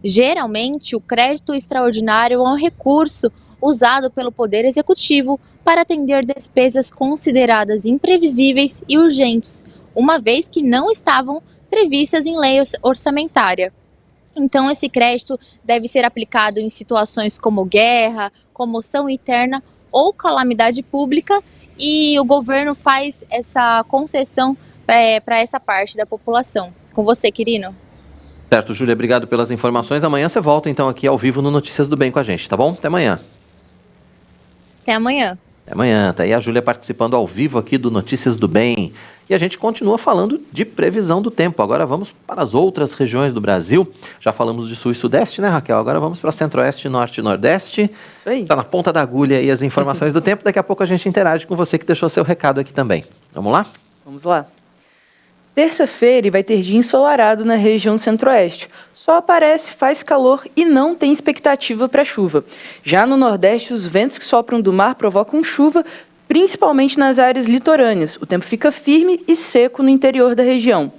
Geralmente, o crédito extraordinário é um recurso usado pelo Poder Executivo para atender despesas consideradas imprevisíveis e urgentes, uma vez que não estavam previstas em lei orçamentária. Então, esse crédito deve ser aplicado em situações como guerra, comoção interna ou calamidade pública, e o governo faz essa concessão para essa parte da população. Com você, Quirino. Certo, Júlia, obrigado pelas informações. Amanhã você volta então aqui ao vivo no Notícias do Bem com a gente, tá bom? Até amanhã. Até amanhã. Até amanhã. Tá aí a Júlia participando ao vivo aqui do Notícias do Bem. E a gente continua falando de previsão do tempo. Agora vamos para as outras regiões do Brasil. Já falamos de sul e sudeste, né, Raquel? Agora vamos para centro-oeste, norte e nordeste. Está na ponta da agulha aí as informações do tempo. Daqui a pouco a gente interage com você que deixou seu recado aqui também. Vamos lá? Vamos lá. Terça-feira vai ter dia ensolarado na região centro-oeste. Só aparece, faz calor e não tem expectativa para chuva. Já no nordeste, os ventos que sopram do mar provocam chuva, principalmente nas áreas litorâneas. O tempo fica firme e seco no interior da região.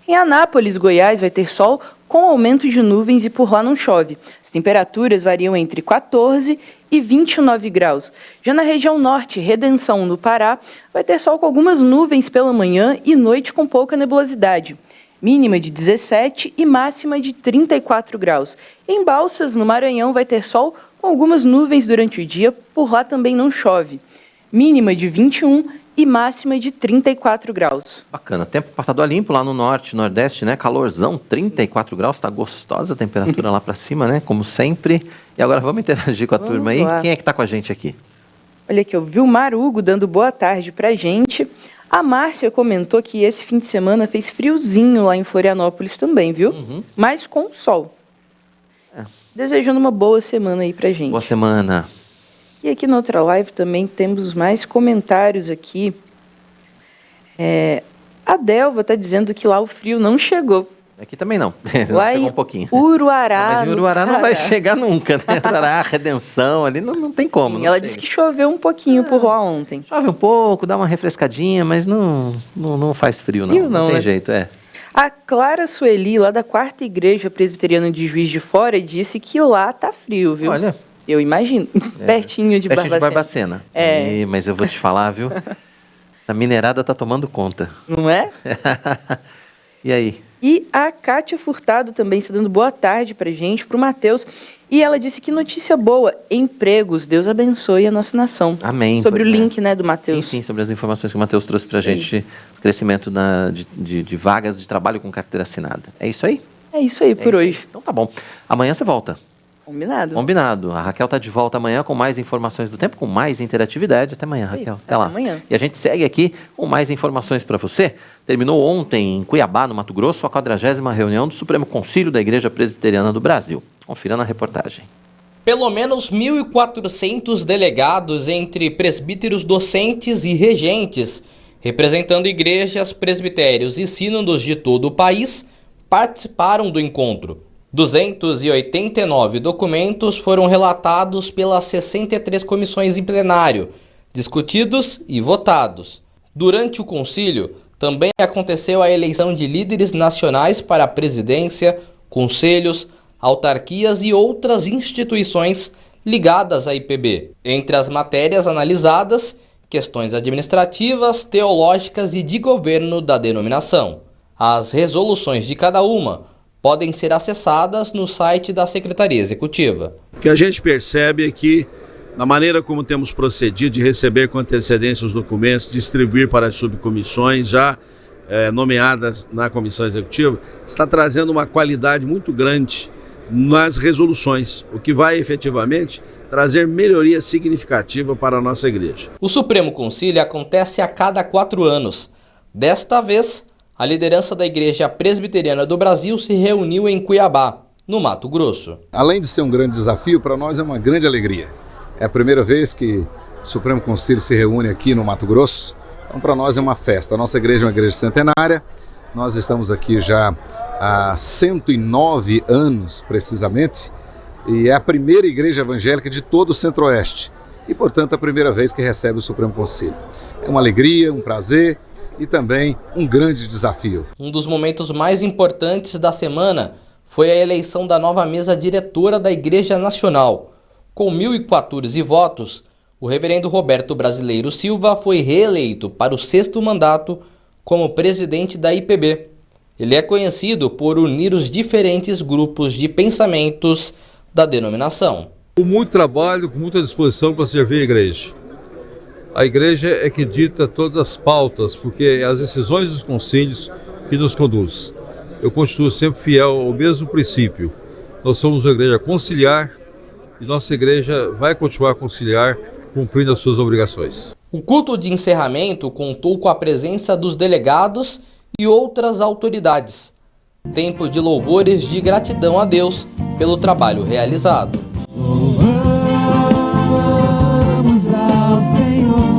Em Anápolis, Goiás, vai ter sol com aumento de nuvens e por lá não chove. As temperaturas variam entre 14 e 29 graus. Já na região norte, Redenção, no Pará, vai ter sol com algumas nuvens pela manhã e noite com pouca nebulosidade. Mínima de 17 e máxima de 34 graus. Em Balsas, no Maranhão, vai ter sol com algumas nuvens durante o dia, por lá também não chove. Mínima de 21 e máxima de 34 graus. Bacana. Tempo passado a limpo lá no norte, nordeste, né? Calorzão, 34 graus, tá gostosa a temperatura lá para cima, né? Como sempre. E agora vamos interagir com a turma aí. Quem é que tá com a gente aqui? Olha aqui, eu vi o Marugo dando boa tarde pra gente. A Márcia comentou que esse fim de semana fez friozinho lá em Florianópolis também, viu? Mas com sol. Desejando uma boa semana aí pra gente. Boa semana. E aqui na outra live também temos mais comentários aqui. A Delva está dizendo que lá o frio não chegou. Aqui também não. Lá chegou em um pouquinho. Uruará. Mas em Uruará não vai chegar nunca, né? Uruará, Redenção, ali não tem como. Sim, ela disse que choveu um pouquinho por lá ontem. Chove um pouco, dá uma refrescadinha, mas não faz frio, não. Não tem jeito, A Clara Sueli, lá da 4ª Igreja Presbiteriana de Juiz de Fora, disse que lá tá frio, viu? Olha. Eu imagino. Pertinho de Barbacena. Mas eu vou te falar, viu? Essa minerada tá tomando conta. Não é? E aí? E a Kátia Furtado também está dando boa tarde pra gente, pro Matheus. E ela disse que notícia boa, empregos, Deus abençoe a nossa nação. Amém. Sobre o link, né, do Matheus. Sim, sobre as informações que o Matheus trouxe pra gente, crescimento de vagas de trabalho com carteira assinada. É isso aí? É isso aí por hoje. Então tá bom. Amanhã você volta. Combinado. Combinado. A Raquel está de volta amanhã com mais informações do tempo, com mais interatividade. Até amanhã, Raquel. Até lá. Amanhã. E a gente segue aqui com mais informações para você. Terminou ontem em Cuiabá, no Mato Grosso, a 40ª reunião do Supremo Concílio da Igreja Presbiteriana do Brasil. Confira na reportagem. Pelo menos 1.400 delegados entre presbíteros docentes e regentes, representando igrejas, presbitérios e sínodos de todo o país, participaram do encontro. 289 documentos foram relatados pelas 63 comissões em plenário, discutidos e votados. Durante o concílio, também aconteceu a eleição de líderes nacionais para a presidência, conselhos, autarquias e outras instituições ligadas à IPB. Entre as matérias analisadas, questões administrativas, teológicas e de governo da denominação. As resoluções de cada uma podem ser acessadas no site da Secretaria Executiva. O que a gente percebe é que, na maneira como temos procedido de receber com antecedência os documentos, distribuir para as subcomissões já nomeadas na Comissão Executiva, está trazendo uma qualidade muito grande nas resoluções, o que vai efetivamente trazer melhoria significativa para a nossa igreja. O Supremo Concílio acontece a cada 4 anos. Desta vez, a liderança da Igreja Presbiteriana do Brasil se reuniu em Cuiabá, no Mato Grosso. Além de ser um grande desafio, para nós é uma grande alegria. É a primeira vez que o Supremo Concílio se reúne aqui no Mato Grosso, então para nós é uma festa. A nossa igreja é uma igreja centenária, nós estamos aqui já há 109 anos, precisamente, e é a primeira igreja evangélica de todo o Centro-Oeste e, portanto, a primeira vez que recebe o Supremo Concílio. É uma alegria, um prazer e também um grande desafio. Um dos momentos mais importantes da semana foi a eleição da nova mesa diretora da Igreja Nacional. Com 1.014 votos, o reverendo Roberto Brasileiro Silva foi reeleito para o 6º mandato como presidente da IPB. Ele é conhecido por unir os diferentes grupos de pensamentos da denominação. Com muito trabalho, com muita disposição para servir a igreja. A igreja é que dita todas as pautas, porque é as decisões dos concílios que nos conduzem. Eu continuo sempre fiel ao mesmo princípio. Nós somos uma igreja conciliar e nossa igreja vai continuar a conciliar, cumprindo as suas obrigações. O culto de encerramento contou com a presença dos delegados e outras autoridades. Tempo de louvores de gratidão a Deus pelo trabalho realizado. Louvamos ao Senhor,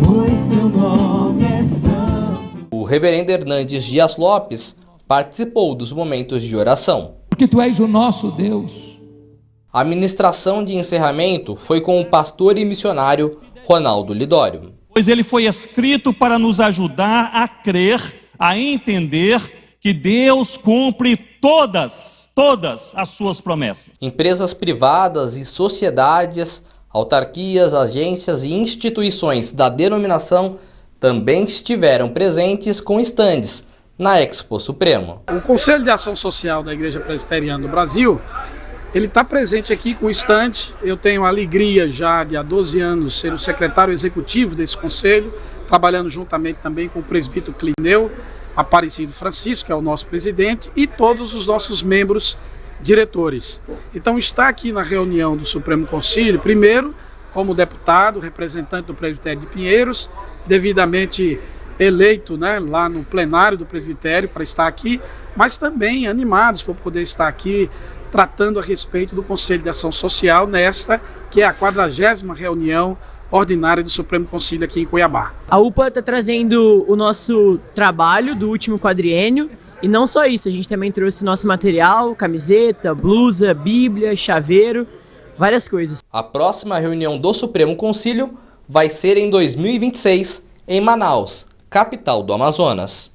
pois seu nome é santo. O reverendo Hernandes Dias Lopes participou dos momentos de oração. Porque tu és o nosso Deus. A ministração de encerramento foi com o pastor e missionário Ronaldo Lidório. Pois ele foi escrito para nos ajudar a crer, a entender que Deus cumpre todas as suas promessas. Empresas privadas e sociedades, autarquias, agências e instituições da denominação também estiveram presentes com estandes na Expo Supremo. O Conselho de Ação Social da Igreja Presbiteriana do Brasil, ele está presente aqui com o estande. Eu tenho a alegria já de há 12 anos ser o secretário executivo desse conselho, trabalhando juntamente também com o presbítero Clineu Aparecido Francisco, que é o nosso presidente, e todos os nossos membros diretores. Então está aqui na reunião do Supremo Concílio, primeiro como deputado, representante do presbitério de Pinheiros, devidamente eleito, né, lá no plenário do presbitério para estar aqui, mas também animados por poder estar aqui tratando a respeito do Conselho de Ação Social nesta, que é a 40ª reunião ordinária do Supremo Concílio aqui em Cuiabá. A UPA está trazendo o nosso trabalho do último quadriênio e não só isso, a gente também trouxe nosso material, camiseta, blusa, bíblia, chaveiro, várias coisas. A próxima reunião do Supremo Concílio vai ser em 2026 em Manaus, capital do Amazonas.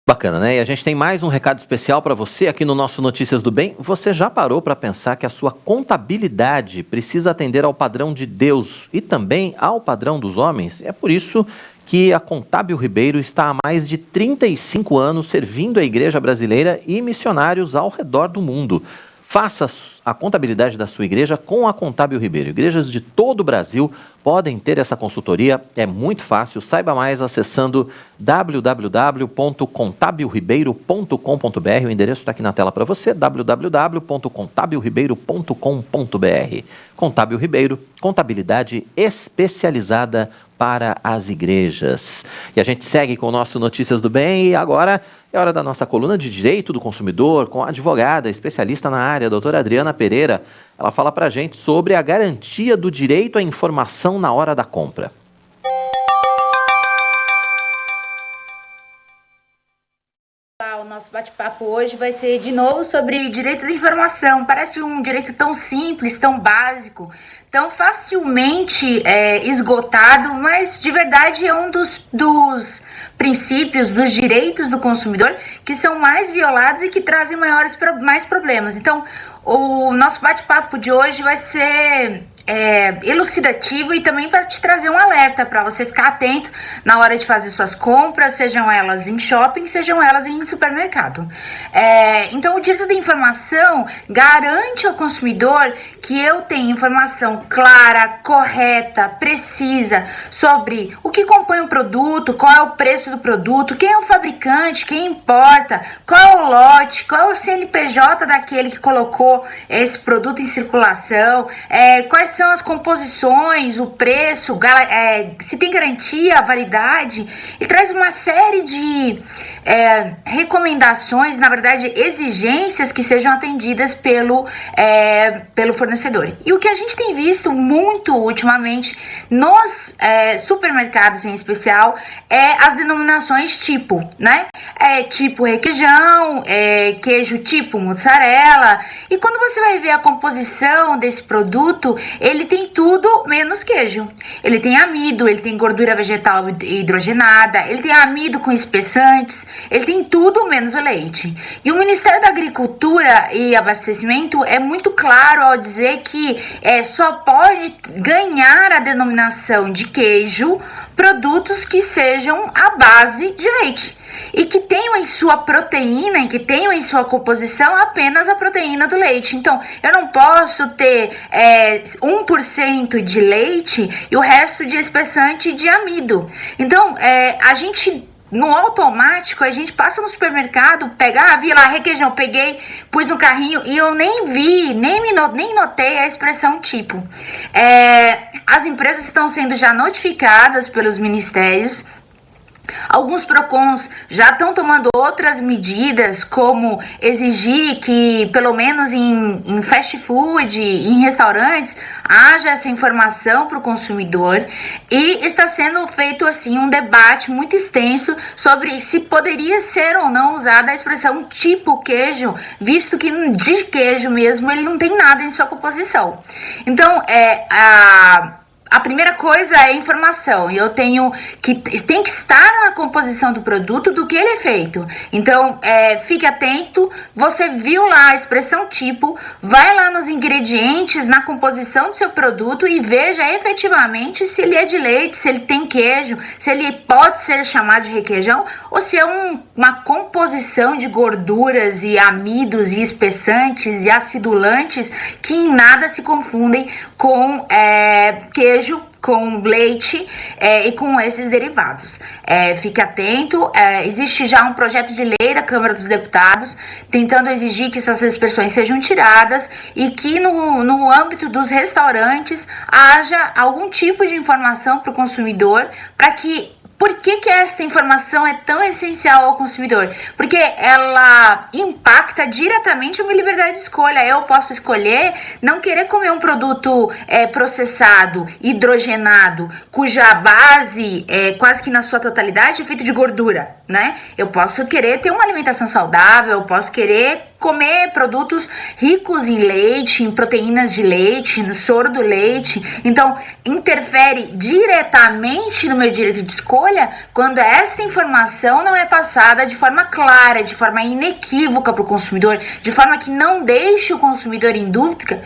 Bacana, né? E a gente tem mais um recado especial para você aqui no nosso Notícias do Bem. Você já parou para pensar que a sua contabilidade precisa atender ao padrão de Deus e também ao padrão dos homens? É por isso que a Contábil Ribeiro está há mais de 35 anos servindo a igreja brasileira e missionários ao redor do mundo. Faça a contabilidade da sua igreja com a Contábil Ribeiro. Igrejas de todo o Brasil podem ter essa consultoria, é muito fácil. Saiba mais acessando www.contabilribeiro.com.br. O endereço está aqui na tela para você, www.contabilribeiro.com.br. Contábil Ribeiro, contabilidade especializada para as igrejas. E a gente segue com o nosso Notícias do Bem e agora é hora da nossa coluna de Direito do Consumidor com a advogada, especialista na área, a doutora Adriana Pereira. Ela fala para a gente sobre a garantia do direito à informação na hora da compra. O nosso bate-papo hoje vai ser de novo sobre direito da informação. Parece um direito tão simples, tão básico, tão facilmente esgotado, mas de verdade é um dos princípios, dos direitos do consumidor que são mais violados e que trazem mais problemas. Então, o nosso bate-papo de hoje vai ser elucidativo e também para te trazer um alerta para você ficar atento na hora de fazer suas compras, sejam elas em shopping, sejam elas em supermercado. Então, o direito da informação garante ao consumidor que eu tenha informação clara, correta, precisa sobre o que compõe o produto, qual é o preço do produto, quem é o fabricante, quem importa, qual é o lote, qual é o CNPJ daquele que colocou esse produto em circulação, quais são as composições, o preço, se tem garantia, validade, e traz uma série de recomendações, na verdade exigências que sejam atendidas pelo fornecedor. E o que a gente tem visto muito ultimamente nos supermercados em especial é as denominações tipo, né? Tipo requeijão, queijo tipo mussarela, e quando você vai ver a composição desse produto, ele tem tudo menos queijo. Ele tem amido, ele tem gordura vegetal hidrogenada, ele tem amido com espessantes, ele tem tudo menos o leite. E o Ministério da Agricultura e Abastecimento é muito claro ao dizer que só pode ganhar a denominação de queijo produtos que sejam à base de leite e que tenham em sua proteína e que tenham em sua composição apenas a proteína do leite. Então, eu não posso ter 1% de leite e o resto de espessante e de amido. Então, a gente... No automático, a gente passa no supermercado, vi lá requeijão, peguei, pus no carrinho e eu nem vi, nem notei a expressão tipo. As empresas estão sendo já notificadas pelos ministérios. Alguns PROCONs já estão tomando outras medidas, como exigir que, pelo menos em fast food, em restaurantes, haja essa informação para o consumidor. E está sendo feito assim um debate muito extenso sobre se poderia ser ou não usada a expressão tipo queijo, visto que de queijo mesmo ele não tem nada em sua composição. Então, a primeira coisa é a informação, e eu tem que estar na composição do produto do que ele é feito. Então, fique atento, você viu lá a expressão tipo, vai lá nos ingredientes, na composição do seu produto e veja efetivamente se ele é de leite, se ele tem queijo, se ele pode ser chamado de requeijão ou se é uma composição de gorduras e amidos e espessantes e acidulantes que em nada se confundem com queijo, com leite e com esses derivados. Fique atento, existe já um projeto de lei da Câmara dos Deputados tentando exigir que essas expressões sejam tiradas e que no âmbito dos restaurantes haja algum tipo de informação para o consumidor, para que... Por que essa informação é tão essencial ao consumidor? Porque ela impacta diretamente a minha liberdade de escolha. Eu posso escolher não querer comer um produto processado, hidrogenado, cuja base, quase que na sua totalidade, é feito de gordura, né? Eu posso querer ter uma alimentação saudável, eu posso querer comer produtos ricos em leite, em proteínas de leite, no soro do leite. Então, interfere diretamente no meu direito de escolha quando esta informação não é passada de forma clara, de forma inequívoca para o consumidor, de forma que não deixe o consumidor em dúvida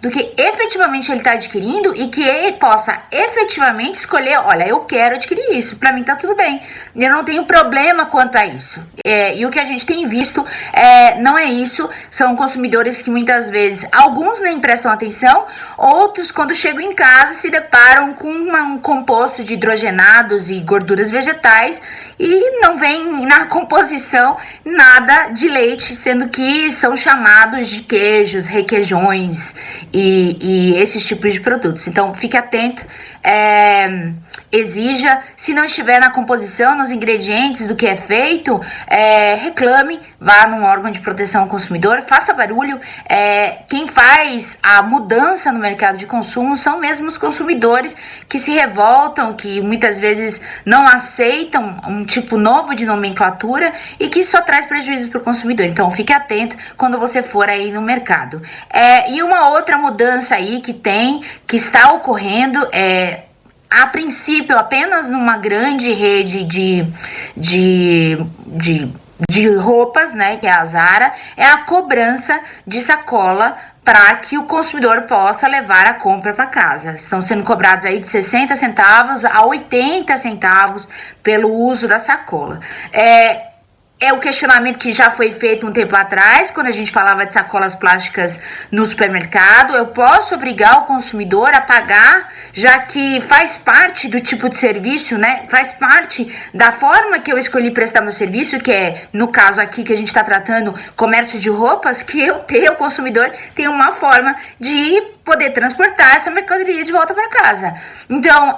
do que efetivamente ele está adquirindo e que ele possa efetivamente escolher, olha, eu quero adquirir isso, para mim está tudo bem, eu não tenho problema quanto a isso. E o que a gente tem visto é não é isso. São consumidores que muitas vezes, alguns nem prestam atenção, outros quando chegam em casa se deparam com um composto de hidrogenados e gorduras vegetais e não vem na composição nada de leite, sendo que são chamados de queijos, requeijões e esses tipos de produtos. Então fique atento, exija, se não estiver na composição, nos ingredientes do que é feito, reclame, vá num órgão de proteção ao consumidor, faça barulho. Quem faz a mudança no mercado de consumo são mesmo os consumidores que se revoltam, que muitas vezes não aceitam um tipo novo de nomenclatura e que só traz prejuízo para o consumidor. Então fique atento quando você for aí no mercado. E uma outra mudança aí que está ocorrendo a princípio apenas numa grande rede de roupas, né, que é a Zara, é a cobrança de sacola para que o consumidor possa levar a compra para casa. Estão sendo cobrados aí de 60 centavos a 80 centavos pelo uso da sacola. É o questionamento que já foi feito um tempo atrás, quando a gente falava de sacolas plásticas no supermercado. Eu posso obrigar o consumidor a pagar, já que faz parte do tipo de serviço, né? Faz parte da forma que eu escolhi prestar meu serviço, que é, no caso aqui que a gente está tratando, comércio de roupas, que o consumidor tem uma forma de poder transportar essa mercadoria de volta para casa. Então,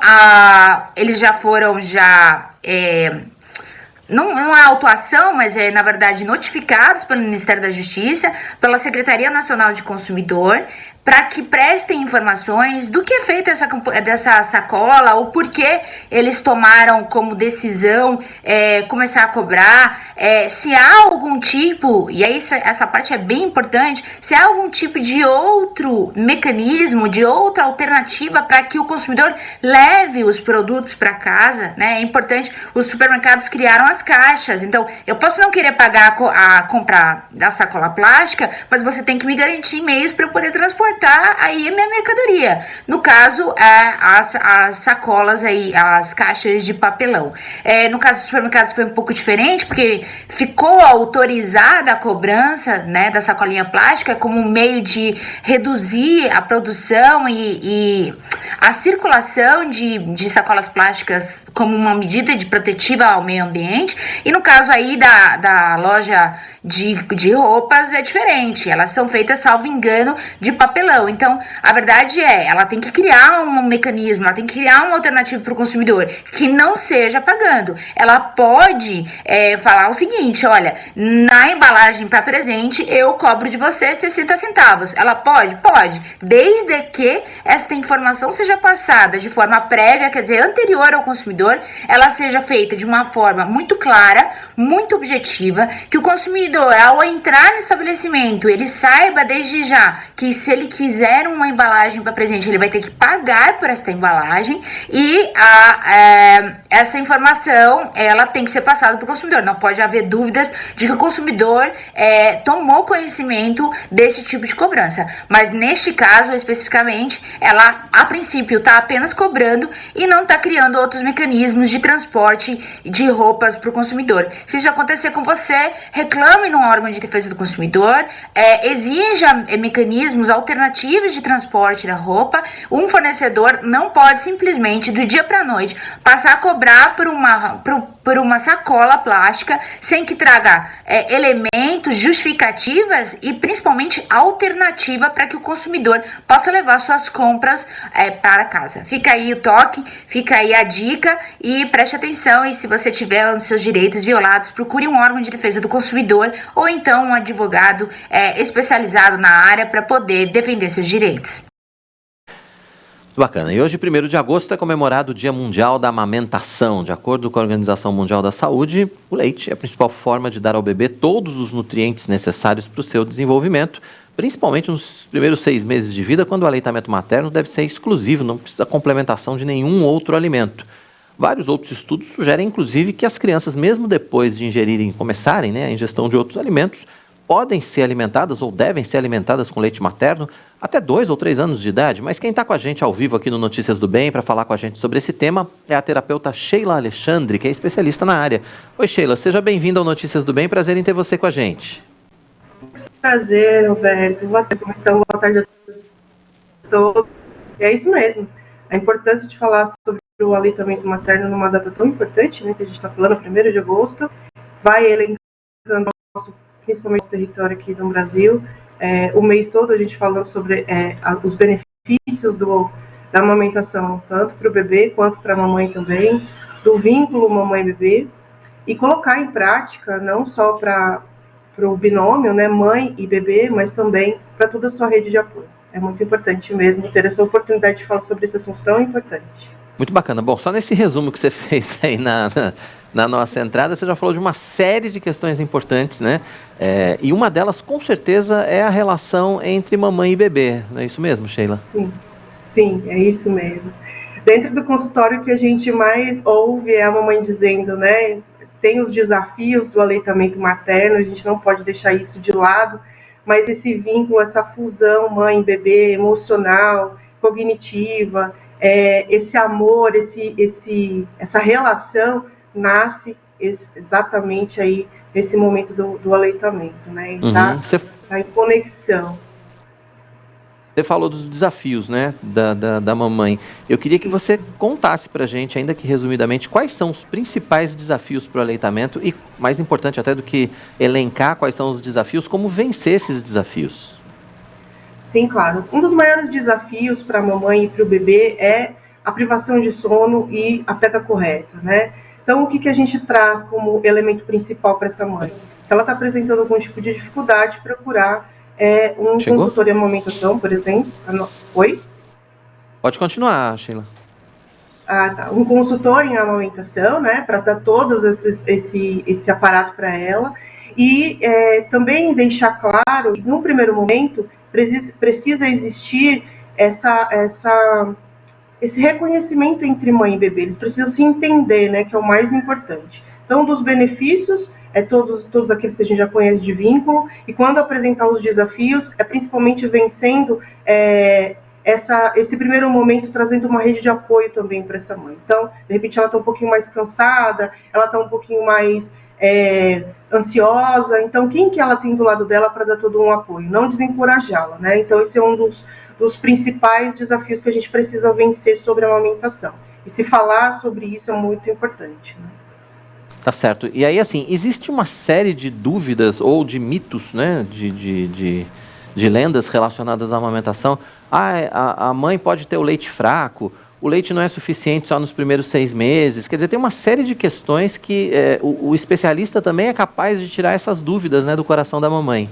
eles já foram não é autuação, mas na verdade notificados pelo Ministério da Justiça, pela Secretaria Nacional de Consumidor, para que prestem informações do que é feita dessa sacola, ou por que eles tomaram como decisão começar a cobrar, se há algum tipo, e aí essa parte é bem importante, se há algum tipo de outro mecanismo, de outra alternativa para que o consumidor leve os produtos para casa, né? É importante, os supermercados criaram as caixas, então eu posso não querer pagar a compra da sacola plástica, mas você tem que me garantir meios para eu poder transportar aí a minha mercadoria. No caso, as sacolas aí, as caixas de papelão. No caso dos supermercados foi um pouco diferente, porque ficou autorizada a cobrança, né, da sacolinha plástica como um meio de reduzir a produção e a circulação de sacolas plásticas como uma medida de protetiva ao meio ambiente. E no caso aí da loja de roupas é diferente, elas são feitas, salvo engano, de papelão. Então, a verdade ela tem que criar um mecanismo, ela tem que criar uma alternativa para o consumidor que não seja pagando. Ela pode falar o seguinte: olha, na embalagem para presente eu cobro de você 60 centavos. Ela pode? Pode, desde que esta informação seja passada de forma prévia, quer dizer, anterior ao consumidor, ela seja feita de uma forma muito clara, muito objetiva, que o consumidor, ao entrar no estabelecimento, ele saiba desde já que se ele quiser uma embalagem para presente, ele vai ter que pagar por esta embalagem, e essa informação ela tem que ser passada para o consumidor. Não pode haver dúvidas de que o consumidor tomou conhecimento desse tipo de cobrança. Mas neste caso especificamente, ela a princípio está apenas cobrando e não está criando outros mecanismos de transporte de roupas para o consumidor. Se isso acontecer com você, reclame no órgão de defesa do consumidor, exija mecanismos alternativos de transporte da roupa. Um fornecedor não pode simplesmente, do dia para a noite, passar a cobrar por uma sacola plástica sem que traga elementos, justificativas e principalmente alternativa para que o consumidor possa levar suas compras para casa. Fica aí o toque, fica aí a dica e preste atenção, e se você tiver os seus direitos violados, procure um órgão de defesa do consumidor ou então um advogado especializado na área para poder defender seus direitos. Bacana. E hoje, 1º de agosto, é comemorado o Dia Mundial da Amamentação. De acordo com a Organização Mundial da Saúde, o leite é a principal forma de dar ao bebê todos os nutrientes necessários para o seu desenvolvimento, principalmente nos primeiros 6 meses de vida, quando o aleitamento materno deve ser exclusivo, não precisa complementação de nenhum outro alimento. Vários outros estudos sugerem, inclusive, que as crianças, mesmo depois de começarem a ingestão de outros alimentos, podem ser alimentadas ou devem ser alimentadas com leite materno até 2 ou 3 anos de idade. Mas quem está com a gente ao vivo aqui no Notícias do Bem para falar com a gente sobre esse tema é a terapeuta Sheila Alexandre, que é especialista na área. Oi, Sheila, seja bem-vinda ao Notícias do Bem, prazer em ter você com a gente. Prazer, Roberto. Boa tarde, como estão? Boa tarde a todos. É isso mesmo. A importância de falar sobre o aleitamento materno numa data tão importante, né, que a gente está falando, 1º de agosto, vai elencando principalmente o território aqui no Brasil, o mês todo a gente falando sobre os benefícios da amamentação, tanto para o bebê quanto para a mamãe também, do vínculo mamãe-bebê, e colocar em prática não só para o binômio, né, mãe e bebê, mas também para toda a sua rede de apoio. É muito importante mesmo ter essa oportunidade de falar sobre esse assunto tão importante. Muito bacana. Bom, só nesse resumo que você fez aí na nossa entrada, você já falou de uma série de questões importantes, né? E uma delas, com certeza, é a relação entre mamãe e bebê. Não é isso mesmo, Sheila? Sim, é isso mesmo. Dentro do consultório, o que a gente mais ouve é a mamãe dizendo, né? Tem os desafios do aleitamento materno, a gente não pode deixar isso de lado, mas esse vínculo, essa fusão mãe-bebê, emocional, cognitiva, esse amor, essa relação nasce exatamente aí nesse momento do aleitamento, né? E tá em conexão. Você falou dos desafios, né, da mamãe. Eu queria que você contasse pra gente, ainda que resumidamente, quais são os principais desafios para o aleitamento e, mais importante até do que elencar quais são os desafios, como vencer esses desafios. Sim, claro. Um dos maiores desafios para a mamãe e para o bebê é a privação de sono e a pega correta, né? Então, o que a gente traz como elemento principal para essa mãe? Se ela está apresentando algum tipo de dificuldade, procurar um consultor em amamentação, por exemplo. Oi? Pode continuar, Sheila. Tá. Um consultor em amamentação, né, para dar todos esse aparato para ela. E também deixar claro que, num primeiro momento, precisa existir esse reconhecimento entre mãe e bebê. Eles precisam se entender, né, que é o mais importante. Então, dos benefícios, todos aqueles que a gente já conhece de vínculo, e quando apresentar os desafios, principalmente vencendo esse primeiro momento, trazendo uma rede de apoio também para essa mãe. Então, de repente, ela está um pouquinho mais cansada, ela está um pouquinho mais ansiosa, então quem que ela tem do lado dela para dar todo um apoio? Não desencorajá-la, né? Então, esse é um dos principais desafios que a gente precisa vencer sobre a amamentação. E se falar sobre isso é muito importante, né? Tá certo. E aí, assim, existe uma série de dúvidas ou de mitos, né, de lendas relacionadas à amamentação. A mãe pode ter o leite fraco, o leite não é suficiente só nos primeiros 6 meses. Quer dizer, tem uma série de questões que o especialista também é capaz de tirar essas dúvidas, né, do coração da mamãe.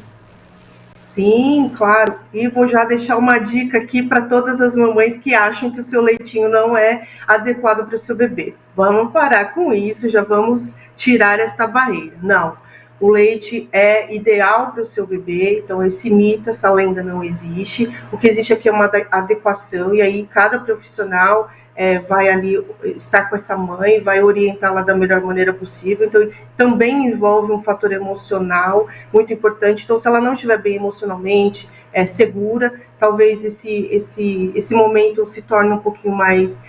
Sim, claro. E vou já deixar uma dica aqui para todas as mamães que acham que o seu leitinho não é adequado para o seu bebê. Vamos parar com isso, já vamos tirar esta barreira. Não, o leite é ideal para o seu bebê, então esse mito, essa lenda não existe. O que existe aqui é uma adequação, e aí cada profissional vai ali estar com essa mãe, vai orientá-la da melhor maneira possível. Então, também envolve um fator emocional muito importante. Então, se ela não estiver bem emocionalmente, segura, talvez esse momento se torne um pouquinho mais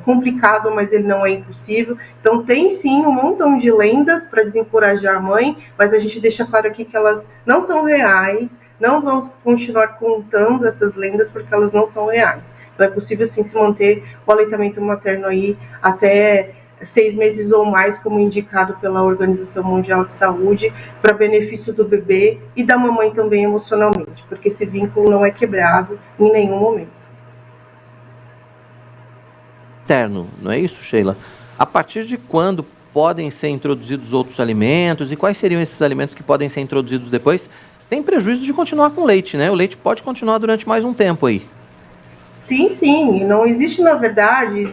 complicado, mas ele não é impossível. Então, tem sim um montão de lendas para desencorajar a mãe, mas a gente deixa claro aqui que elas não são reais, não vamos continuar contando essas lendas porque elas não são reais. Então, é possível sim se manter o aleitamento materno aí até 6 meses ou mais, como indicado pela Organização Mundial de Saúde, para benefício do bebê e da mamãe também emocionalmente, porque esse vínculo não é quebrado em nenhum momento. Materno, não é isso, Sheila? A partir de quando podem ser introduzidos outros alimentos e quais seriam esses alimentos que podem ser introduzidos depois, sem prejuízo de continuar com leite, né? O leite pode continuar durante mais um tempo aí. Sim, não existe, na verdade,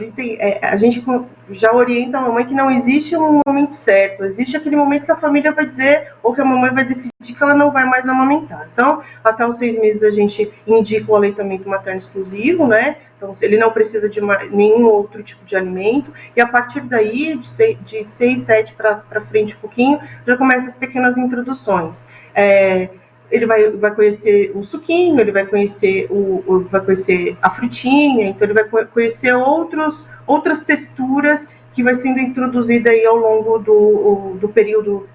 a gente já orienta a mamãe que não existe um momento certo, existe aquele momento que a família vai dizer, ou que a mamãe vai decidir que ela não vai mais amamentar. Então, até os 6 meses a gente indica o aleitamento materno exclusivo, né? Então, ele não precisa de nenhum outro tipo de alimento, e a partir daí, de 6, 7 para frente um pouquinho, já começam as pequenas introduções. Ele vai conhecer o suquinho, ele vai conhecer a frutinha, então ele vai conhecer outras texturas que vai sendo introduzida aí ao longo do período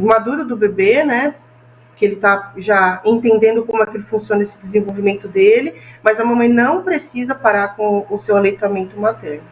maduro do bebê, né? porque ele está já entendendo como é que ele funciona esse desenvolvimento dele, mas a mamãe não precisa parar com o seu aleitamento materno.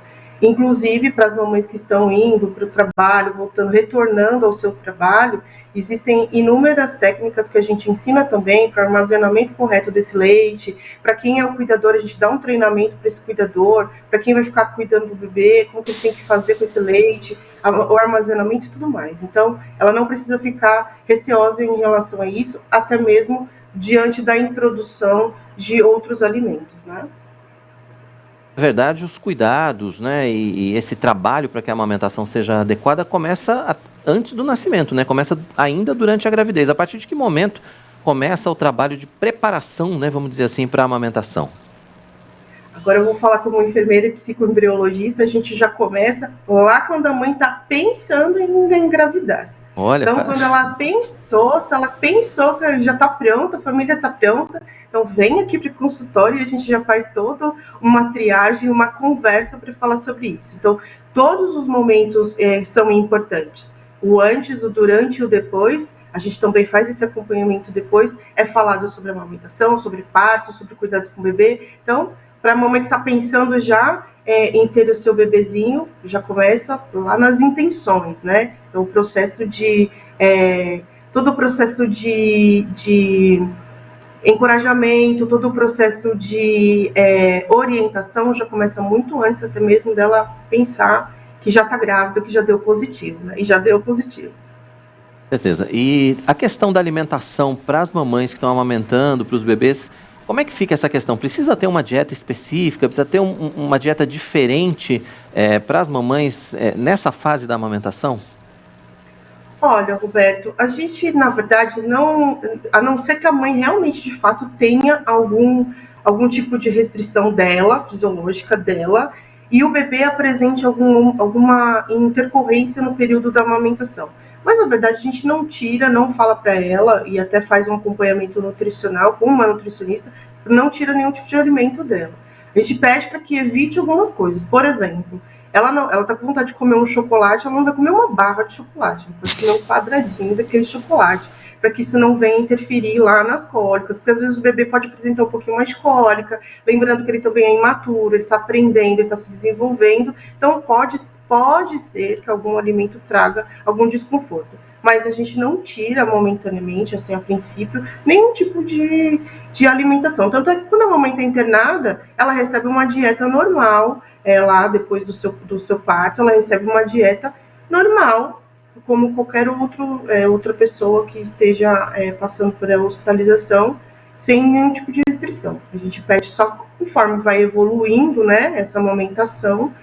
Inclusive, para as mamães que estão indo para o trabalho, voltando, retornando ao seu trabalho, existem inúmeras técnicas que a gente ensina também para o armazenamento correto desse leite. Para quem é o cuidador, a gente dá um treinamento para esse cuidador, para quem vai ficar cuidando do bebê, como que ele tem que fazer com esse leite, o armazenamento e tudo mais. Então, ela não precisa ficar receosa em relação a isso, até mesmo diante da introdução de outros alimentos, né? Na verdade, os cuidados, né, e esse trabalho para que a amamentação seja adequada começa antes do nascimento, né? Começa ainda durante a gravidez. A partir de que momento começa o trabalho de preparação, né, vamos dizer assim, para a amamentação? Agora eu vou falar como enfermeira e psicoembriologista, a gente já começa lá quando a mãe está pensando em engravidar. Olha, então, quando ela pensou, se ela pensou que já está pronta, a família está pronta, então vem aqui para o consultório e a gente já faz toda uma triagem, uma conversa para falar sobre isso. Então, todos os momentos são importantes. O antes, o durante e o depois, a gente também faz esse acompanhamento depois, é falado sobre a amamentação, sobre parto, sobre cuidados com o bebê. Então, para a mamãe que está pensando já em ter o seu bebezinho, já começa lá nas intenções, né? Então, o processo todo o processo de encorajamento, todo o processo de orientação já começa muito antes até mesmo dela pensar que já está grávida, que já deu positivo, né? E já deu positivo. Certeza. E a questão da alimentação para as mamães que estão amamentando, para os bebês, como é que fica essa questão? Precisa ter uma dieta específica? Precisa ter uma dieta diferente para as mamães nessa fase da amamentação? Olha, Roberto, a gente, na verdade, a não ser que a mãe realmente, de fato, tenha algum tipo de restrição dela, fisiológica dela, e o bebê apresente alguma intercorrência no período da amamentação. Mas, na verdade, a gente não tira, não fala para ela, e até faz um acompanhamento nutricional com uma nutricionista, não tira nenhum tipo de alimento dela. A gente pede para que evite algumas coisas. Por exemplo, ela tá com vontade de comer um chocolate, ela não vai comer uma barra de chocolate, ela vai comer um quadradinho daquele chocolate, para que isso não venha interferir lá nas cólicas, porque às vezes o bebê pode apresentar um pouquinho mais de cólica, lembrando que ele também é imaturo, ele está aprendendo, ele está se desenvolvendo, então pode ser que algum alimento traga algum desconforto. Mas a gente não tira momentaneamente, assim, a princípio, nenhum tipo de alimentação. Tanto é que quando a mamãe está internada, ela recebe uma dieta normal, lá depois do seu parto, ela recebe uma dieta normal, como qualquer outra pessoa que esteja passando por hospitalização, sem nenhum tipo de restrição. A gente pede só conforme vai evoluindo, né, essa amamentação,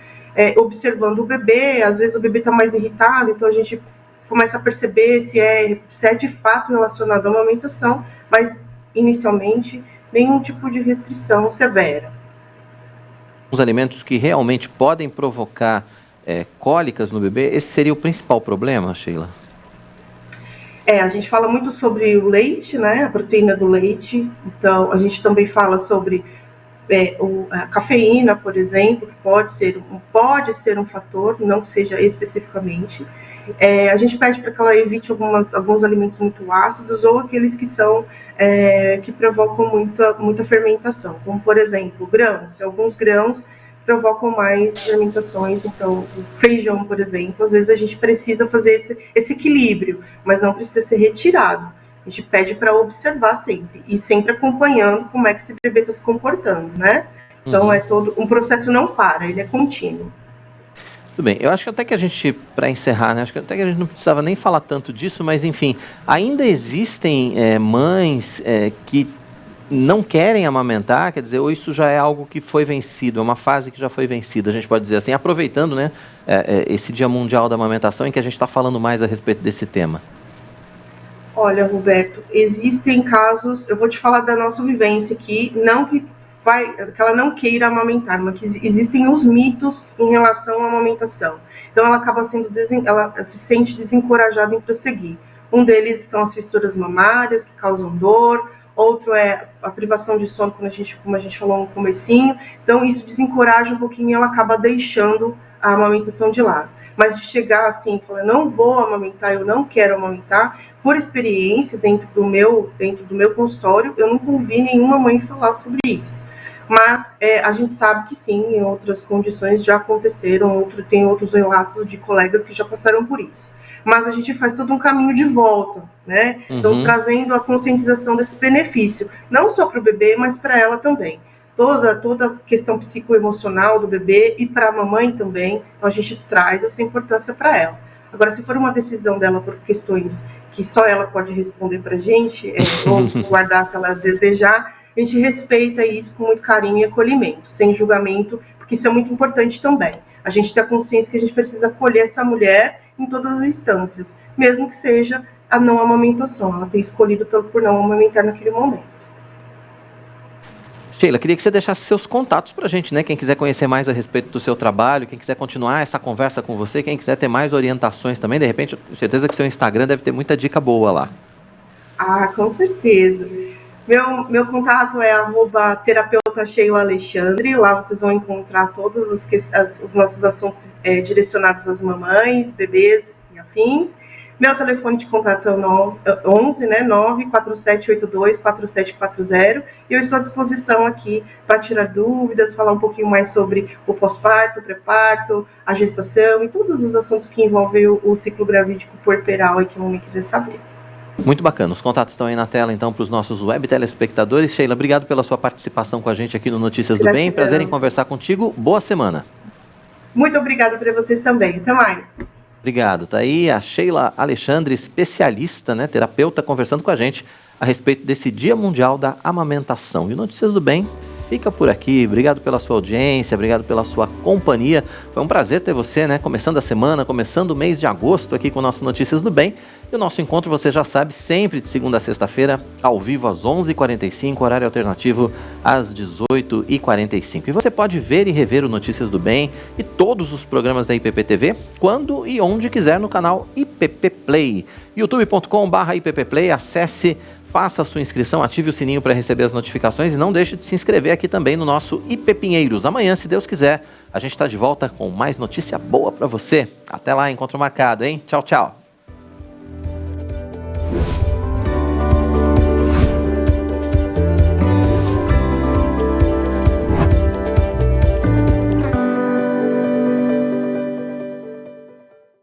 observando o bebê. Às vezes o bebê está mais irritado, então a gente começa a perceber se é de fato relacionado à amamentação, mas inicialmente nenhum tipo de restrição severa. Os alimentos que realmente podem provocar cólicas no bebê, esse seria o principal problema, Sheila? A gente fala muito sobre o leite, né, a proteína do leite, então a gente também fala sobre a cafeína, por exemplo, que pode ser um fator, não que seja especificamente. A gente pede para que ela evite alguns alimentos muito ácidos ou aqueles que que provocam muita fermentação, como por exemplo grãos. Alguns grãos provocam mais fermentações, então o feijão, por exemplo, às vezes a gente precisa fazer esse equilíbrio, mas não precisa ser retirado. A gente pede para observar sempre, e sempre acompanhando como é que esse bebê está se comportando, né? Então um processo não para, ele é contínuo. Tudo bem, eu acho que até que a gente, para encerrar, né, acho que até que a gente não precisava nem falar tanto disso, mas enfim, ainda existem mães que não querem amamentar, quer dizer, ou isso já é algo que foi vencido, é uma fase que já foi vencida, a gente pode dizer assim, aproveitando, né, esse Dia Mundial da Amamentação, em que a gente está falando mais a respeito desse tema. Olha, Roberto, existem casos, eu vou te falar da nossa vivência aqui, não que ela não queira amamentar, mas que existem os mitos em relação à amamentação. Então ela acaba ela se sente desencorajada em prosseguir. Um deles são as fissuras mamárias, que causam dor, outro é a privação de sono, como a gente falou no comecinho. Então isso desencoraja um pouquinho e ela acaba deixando a amamentação de lado. Mas de chegar assim, falar, não vou amamentar, eu não quero amamentar, por experiência, dentro do meu consultório, eu nunca ouvi nenhuma mãe falar sobre isso. Mas a gente sabe que sim, em outras condições já aconteceram, tem outros relatos de colegas que já passaram por isso. Mas a gente faz todo um caminho de volta, né? Então, trazendo a conscientização desse benefício, não só para o bebê, mas para ela também. Toda a questão psicoemocional do bebê e para a mamãe também, então a gente traz essa importância para ela. Agora, se for uma decisão dela por questões que só ela pode responder para a gente, ou guardar se ela desejar, a gente respeita isso com muito carinho e acolhimento, sem julgamento, porque isso é muito importante também. A gente tem a consciência que a gente precisa acolher essa mulher em todas as instâncias, mesmo que seja a não amamentação, ela tem escolhido por não amamentar naquele momento. Sheila, queria que você deixasse seus contatos pra gente, né? Quem quiser conhecer mais a respeito do seu trabalho, quem quiser continuar essa conversa com você, quem quiser ter mais orientações também, de repente, tenho certeza que seu Instagram deve ter muita dica boa lá. Ah, com certeza. Meu contato é @terapeuta Sheila Alexandre. Lá vocês vão encontrar todos os nossos assuntos direcionados às mamães, bebês e afins. Meu telefone de contato é o 11, né, 947824740. E eu estou à disposição aqui para tirar dúvidas, falar um pouquinho mais sobre o pós-parto, o pré-parto, a gestação e todos os assuntos que envolvem o ciclo gravídico puerperal e que a mamãe quiser saber. Muito bacana. Os contatos estão aí na tela, então, para os nossos web telespectadores. Sheila, obrigado pela sua participação com a gente aqui no Notícias do Bem. Prazer em conversar contigo. Boa semana. Muito obrigada para vocês também. Até mais. Obrigado. Tá aí a Sheila Alexandre, especialista, né, terapeuta, conversando com a gente a respeito desse Dia Mundial da Amamentação. E o Notícias do Bem fica por aqui. Obrigado pela sua audiência, obrigado pela sua companhia. Foi um prazer ter você, né, começando a semana, começando o mês de agosto aqui com o nosso Notícias do Bem. E o nosso encontro, você já sabe, sempre de segunda a sexta-feira, ao vivo às 11h45, horário alternativo às 18h45. E você pode ver e rever o Notícias do Bem e todos os programas da IPP-TV, quando e onde quiser no canal IPP Play. youtube.com/IPP-Play, acesse, faça a sua inscrição, ative o sininho para receber as notificações e não deixe de se inscrever aqui também no nosso IP Pinheiros. Amanhã, se Deus quiser, a gente está de volta com mais notícia boa para você. Até lá, encontro marcado, hein? Tchau, tchau.